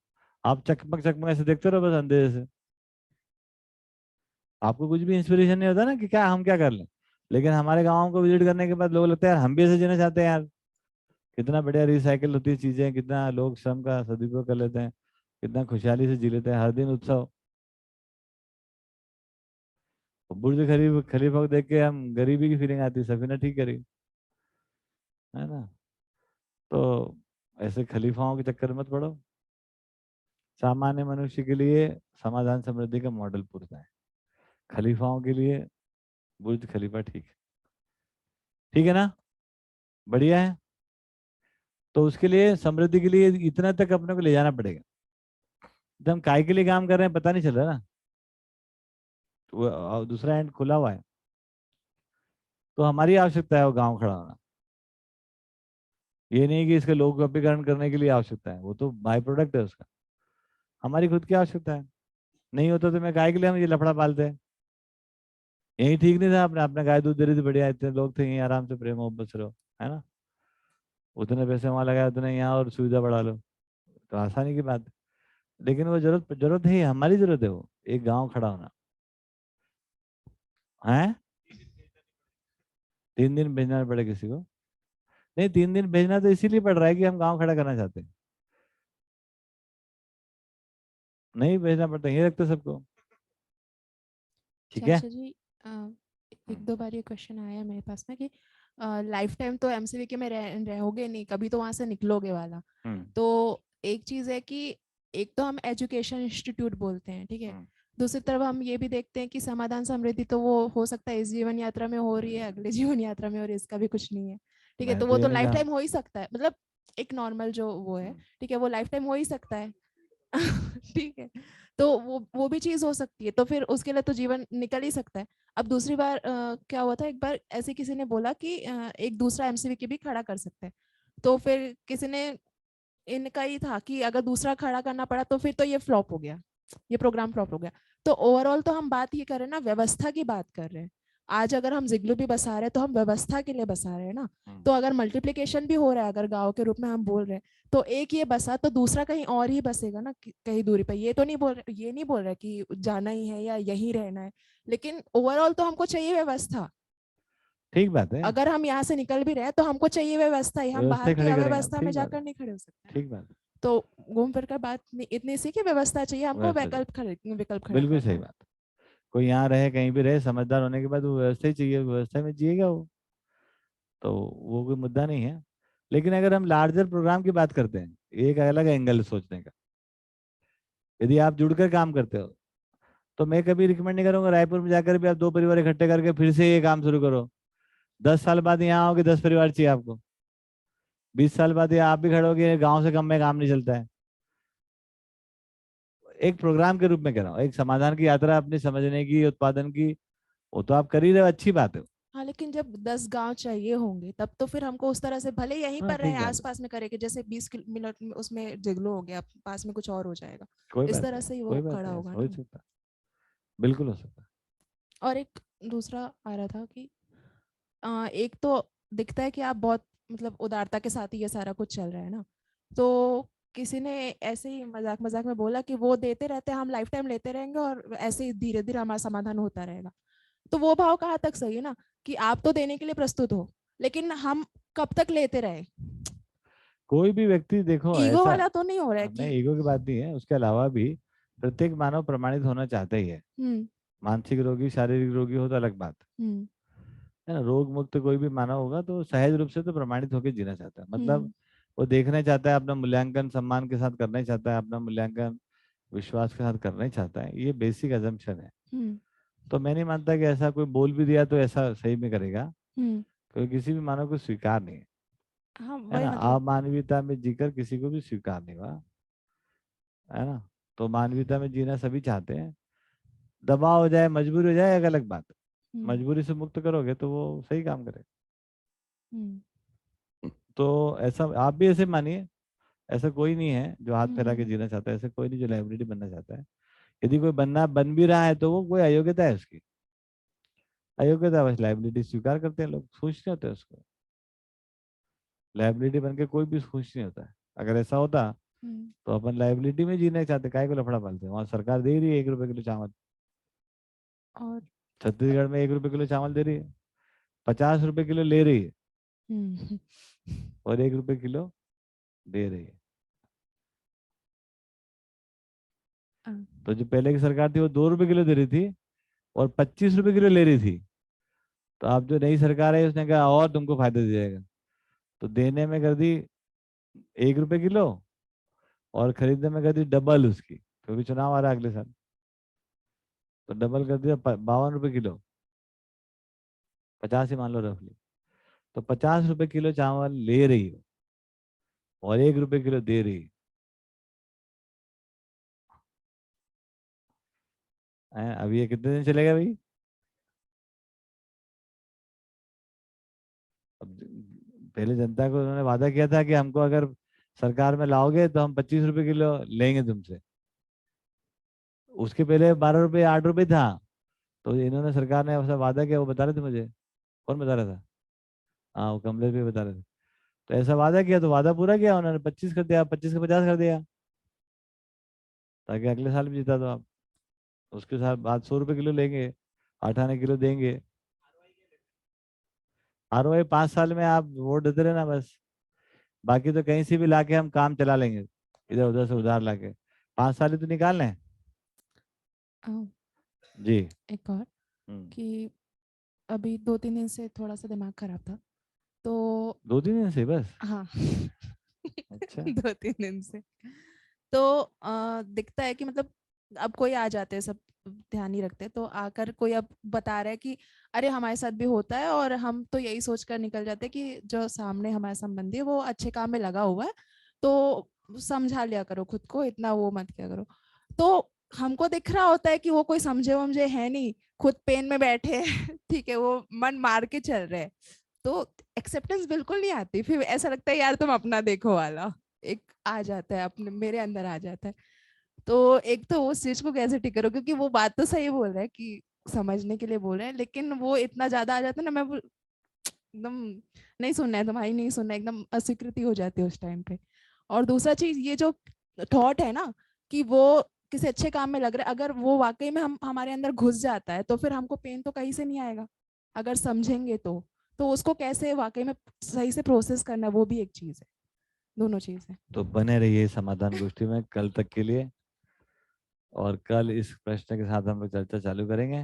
आप चकमक चकमक ऐसे देखते रहो बस अंधेरे से, आपको कुछ भी इंस्पिरेशन नहीं होता ना कि क्या हम क्या कर लें। लेकिन हमारे गाँव को विजिट करने के बाद लोग लगता है यार हम भी ऐसे जीना चाहते हैं यार, कितना बढ़िया रिसाइकिल होती है चीजें, कितना लोग श्रम का सदुपयोग कर लेते हैं, कितना खुशहाली से जी लेते हैं, हर दिन उत्सव। बुर्ज खलीफा को देख के हम गरीबी की फीलिंग आती है, सफीना ठीक करी, है ना। तो ऐसे खलीफाओं के चक्कर में मत पड़ो, सामान्य मनुष्य के लिए समाधान समृद्धि का मॉडल पूरता है, खलीफाओं के लिए बुर्ज खलीफा ठीक है, ठीक है ना, बढ़िया है। तो उसके लिए समृद्धि के लिए इतना तक अपने को ले जाना पड़ेगा, जब हम काय के लिए काम कर रहे हैं पता नहीं चल रहा ना, तो दूसरा एंड खुला हुआ है। तो हमारी आवश्यकता है वो गांव खड़ा होना, ये नहीं कि इसके लोकप्रियकरण करने के लिए आवश्यकता है, वो तो बाय प्रोडक्ट है उसका, हमारी खुद की आवश्यकता है। नहीं होता तो मैं गाय के लिए हम ये लफड़ा पालते हैं, यही ठीक नहीं था, अपने अपने गाय दूध दे रही थी बढ़िया, इतने लोग थे, यहीं आराम से प्रेम मोहब्बत से रहो, है ना, उतने पैसे वहां लगाए उतने यहाँ और सुविधा बढ़ा लो, तो आसानी की बात है। लेकिन वो जरूरत जरूरत है, हमारी जरूरत है वो एक गांव खड़ा होना है। 3 दिन भेजना पड़े किसी को, नहीं 3 दिन भेजना तो इसीलिए पड़ रहा है कि हम गांव खड़ा करना चाहते हैं, नहीं भेजना पड़ता, यही रखते सबको। ठीक है। चाचा जी एक दो बार ये क्वेश्चन आया मेरे पास में कि लाइफ टाइम तो एमसीवी में रहोगे नहीं, कभी तो वहां से निकलोगे वाला। तो एक चीज है कि एक तो हम एजुकेशन इंस्टीट्यूट बोलते हैं, ठीक है, दूसरी तरफ हम ये भी देखते हैं कि समाधान समृद्धि तो वो हो सकता है इस जीवन यात्रा में हो रही है, अगले जीवन यात्रा में हो रही है, इसका भी कुछ नहीं है, ठीक है। मैं तो तो वो ये तो नहीं लाइफ कहा। टाइम हो ही सकता है, मतलब एक नॉर्मल जो वो है, ठीक है, वो लाइफ टाइम हो ही सकता है। ठीक है, तो वो भी चीज हो सकती है, तो फिर उसके लिए तो जीवन निकल ही सकता है। अब दूसरी बार क्या हुआ था, एक बार ऐसे किसी ने बोला कि एक दूसरा एमसीवी भी खड़ा कर सकते हैं, तो फिर किसी ने इनका ही था कि अगर दूसरा खड़ा करना पड़ा तो फिर तो ये फ्लॉप हो गया, ये प्रोग्राम फ्लॉप हो गया। तो ओवरऑल तो हम बात ये कर रहे हैं ना, व्यवस्था की बात कर रहे हैं। आज अगर हम जिग्लू भी बसा रहे हैं तो हम व्यवस्था के लिए बसा रहे हैं ना। तो अगर मल्टीप्लिकेशन भी हो रहा है, अगर गांव के रूप में हम बोल रहे हैं, तो एक ये बसा तो दूसरा कहीं और ही बसेगा ना, कहीं दूरी पर। ये तो नहीं बोल रहे, ये नहीं बोल रहे कि जाना ही है या यहीं रहना है, लेकिन ओवरऑल तो हमको चाहिए व्यवस्था। ठीक बात है, अगर हम यहाँ से निकल भी रहे हैं तो हमको चाहिए व्यवस्था ही, हम व्यवस्था बाहर की खड़ी करेंगे, अव्यवस्था में ठीक बात जाकर है, नहीं खड़े हो सकते। ठीक बात है, तो घूम फिर कर बात इतनी सी कि व्यवस्था चाहिए हमको, व्यवस्था चाहिए। विकल्प खड़ा बिल्कुल करना सही है। बात। कोई यहाँ रहे कहीं भी रहे, समझदार होने के बाद वो व्यवस्था ही चाहिए, व्यवस्था में जिएगा वो, तो वो कोई मुद्दा नहीं है। लेकिन अगर हम लार्जर प्रोग्राम की बात करते हैं, एक अलग एंगल सोचने का, यदि आप जुड़कर काम करते हो तो मैं कभी रिकमेंड नहीं करूंगा रायपुर में जाकर भी आप 2 परिवार इकट्ठे करके फिर से ये काम शुरू करो। 10 साल बाद यहाँ आओगे, 10 परिवार चाहिए आपको। 20 साल बाद ये आप भी खड़े होगे, गांव से कम में काम नहीं चलता है। एक प्रोग्राम के रूप में कह रहा हूँ, एक समाधान की यात्रा अपनी समझने की, उत्पादन की, वो तो आप कर ही रहे हो, अच्छी बात है। हाँ, लेकिन जब 10 गांव चाहिए होंगे तब तो फिर हमको उस तरह से भले यहीं हाँ पर रहे, ठीक बात है, आसपास में करेंगे, जैसे 20 मिनट में उसमें जिगलो हो गया, पास में कुछ और हो जाएगा, कोई इस बात तरह नहीं, से ही कोई वो बात खड़ा नहीं, होगा हो ही ना। सकता है, बिल्कुल हो सकता है। और एक दूसरा आ रहा था कि एक तो दिखता है कि आप बहुत मतलब उदारता के साथ ही ये सारा कुछ चल रहा है ना। तो किसी ने ऐसे ही मजाक मजाक में बोला कि वो देते रहते हैं, हम लाइफ टाइम लेते रहेंगे और ऐसे ही धीरे धीरे हमारा समाधान होता रहेगा। तो वो भाव कहाँ तक सही है ना, कि आप तो देने के लिए प्रस्तुत हो, लेकिन हम कब तक लेते रहे। कोई भी व्यक्ति देखो ईगो ऐसा, वाला तो नहीं हो रहा है नहीं कि ईगो की बात नहीं है, उसके अलावा भी प्रत्येक मानव प्रमाणित होना चाहता ही है। हम्म मानसिक रोगी, शारीरिक रोगी हो तो अलग बात हम्म है ना। रोग मुक्त कोई भी मानव होगा तो सहज रूप से तो प्रमाणित होकर जीना चाहता है, मतलब हम्म वो देखना चाहता है, अपना मूल्यांकन सम्मान के साथ करना ही चाहता है, अपना मूल्यांकन विश्वास के साथ करना ही चाहता है, ये बेसिक अजम्पशन है। हम्म तो मैं नहीं मानता कि ऐसा कोई बोल भी दिया तो ऐसा सही में करेगा, हम्म क्योंकि किसी भी मानव को स्वीकार नहीं है, हाँ, है वही ना। मतलब। अमानवीयता में जीकर किसी को भी स्वीकार नहीं हुआ, है ना। तो मानवीयता में जीना सभी चाहते हैं। दबाव हो जाए, मजबूरी हो जाए, एक अलग बात है। हम्म मजबूरी से मुक्त करोगे तो वो सही काम करे। हम्म तो ऐसा आप भी ऐसे मानिए, ऐसा कोई नहीं है जो हाथ फैला के हम्म जीना चाहता है, ऐसा कोई नहीं जो लाइब्रेरी बनना चाहता है। यदि कोई बन भी रहा है तो वो कोई अयोग्यता है उसकी, अयोग्यता, बस लाइबिलिटी स्वीकार करते हैं लोग, खुश नहीं होते उसको। लाइबिलिटी बन के कोई भी खुश नहीं होता है। अगर ऐसा होता हम्म। तो अपन लाइबिलिटी में जीना चाहते, काहे को लफड़ा पालते हैं। वहाँ सरकार दे रही है 1 रुपए किलो चावल, और छत्तीसगढ़ में 1 रुपए किलो चावल दे रही है, 50 रुपए किलो ले रही है, हम्म और 1 रुपए किलो दे रही है। हाँ, तो जो पहले की सरकार थी वो 2 रुपए किलो दे रही थी और 25 रुपए किलो ले रही थी। तो अब जो नई सरकार है उसने कहा और तुमको फायदा दे जाएगा, तो देने में कर दी 1 रुपए किलो और खरीदने में कर दी डबल उसकी, क्योंकि चुनाव आ रहा है अगले साल। तो डबल कर दिया, 52 रुपए किलो, 50 ही मान लो रफली। तो 50 रुपए किलो चावल ले रही हो और 1 रुपए किलो दे रही है। अब ये कितने दिन चलेगा भाई। अब पहले जनता को उन्होंने वादा किया था कि हमको अगर सरकार में लाओगे तो हम 25 रुपए किलो लेंगे तुमसे। उसके पहले 12 रुपए 8 रुपए था। तो इन्होंने, सरकार ने ऐसा वादा किया, वो बता रहे थे मुझे। कौन बता रहा था? हाँ, वो कमलेश भी बता रहे थे। तो ऐसा वादा किया तो वादा पूरा किया उन्होंने, 25 कर दिया, 25 का 50 कर दिया, ताकि अगले साल भी जीता तो आप। उसके साथ बाद 100 रुपए किलो लेंगे, 98 किलो देंगे। ROI 5 साल में आप वोट देते रहना बस, बाकी तो कहीं से भी लाके हम काम चला लेंगे, इधर उधर से उधार लाके। 5 साल ही तो निकालने हैं। हाँ, जी। एक और कि अभी 2-3 दिन से थोड़ा सा दिमाग खराब था, तो 2-3 दिन से बस? हाँ अच्छा। 2-3 दिन से तो दिखता है कि मतलब अब कोई आ जाते हैं, सब ध्यान नहीं रखते, तो आकर कोई अब बता रहा है कि अरे हमारे साथ भी होता है, और हम तो यही सोचकर निकल जाते हैं कि जो सामने हमारा संबंधी है वो अच्छे काम में लगा हुआ है, तो समझा लिया करो खुद को, इतना वो मत किया करो। तो हमको दिख रहा होता है कि वो कोई समझे वमझे है नहीं, खुद पेन में बैठे हैं ठीक है, वो मन मार के चल रहे हैं, तो एक्सेप्टेंस बिल्कुल नहीं आती। फिर ऐसा लगता है यार तुम अपना देखो वाला एक आ जाता है, अपने मेरे अंदर आ जाता है। तो एक तो उस चीज को कैसे ठीक करो, क्योंकि वो बात तो सही बोल रहा है कि समझने के लिए बोल रहे हैं, लेकिन वो इतना ज्यादा आ जाता है ना, मैं एकदम नहीं सुनना है तुम्हारी, नहीं सुनना है, एकदम अस्वीकृति हो जाती है उस टाइम पे। और दूसरा चीज, ये जो थॉट है ना कि वो किसी अच्छे काम में लग रहा है, अगर वो वाकई में हम हमारे अंदर घुस जाता है तो फिर हमको पेन तो कहीं से नहीं आएगा, अगर समझेंगे तो उसको कैसे वाकई में सही से प्रोसेस करना है, वो भी एक चीज है, दोनों चीज है। तो बने रहिए समाधान गोष्ठी में कल तक के लिए, और कल इस प्रश्न के साथ हम लोग चर्चा चालू करेंगे।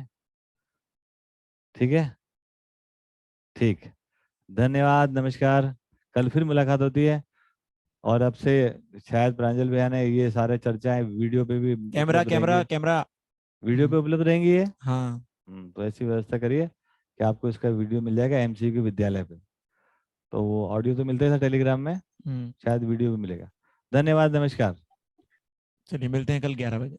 ठीक है? ठीक, धन्यवाद, नमस्कार। कल फिर मुलाकात होती है, और अब से शायद प्रांजल भैया ने ये सारे चर्चाएं वीडियो पे भी कैमरा उपलब्ध कैमरा रहेंगी। कैमरा वीडियो पे उपलब्ध रहेंगी ये। हाँ तो ऐसी व्यवस्था करिए कि आपको इसका वीडियो मिल जाएगा MCQ विद्यालय पे। तो वो ऑडियो तो मिलता था टेलीग्राम में, शायद वीडियो भी मिलेगा। धन्यवाद, नमस्कार। चलिए मिलते हैं कल 11 बजे।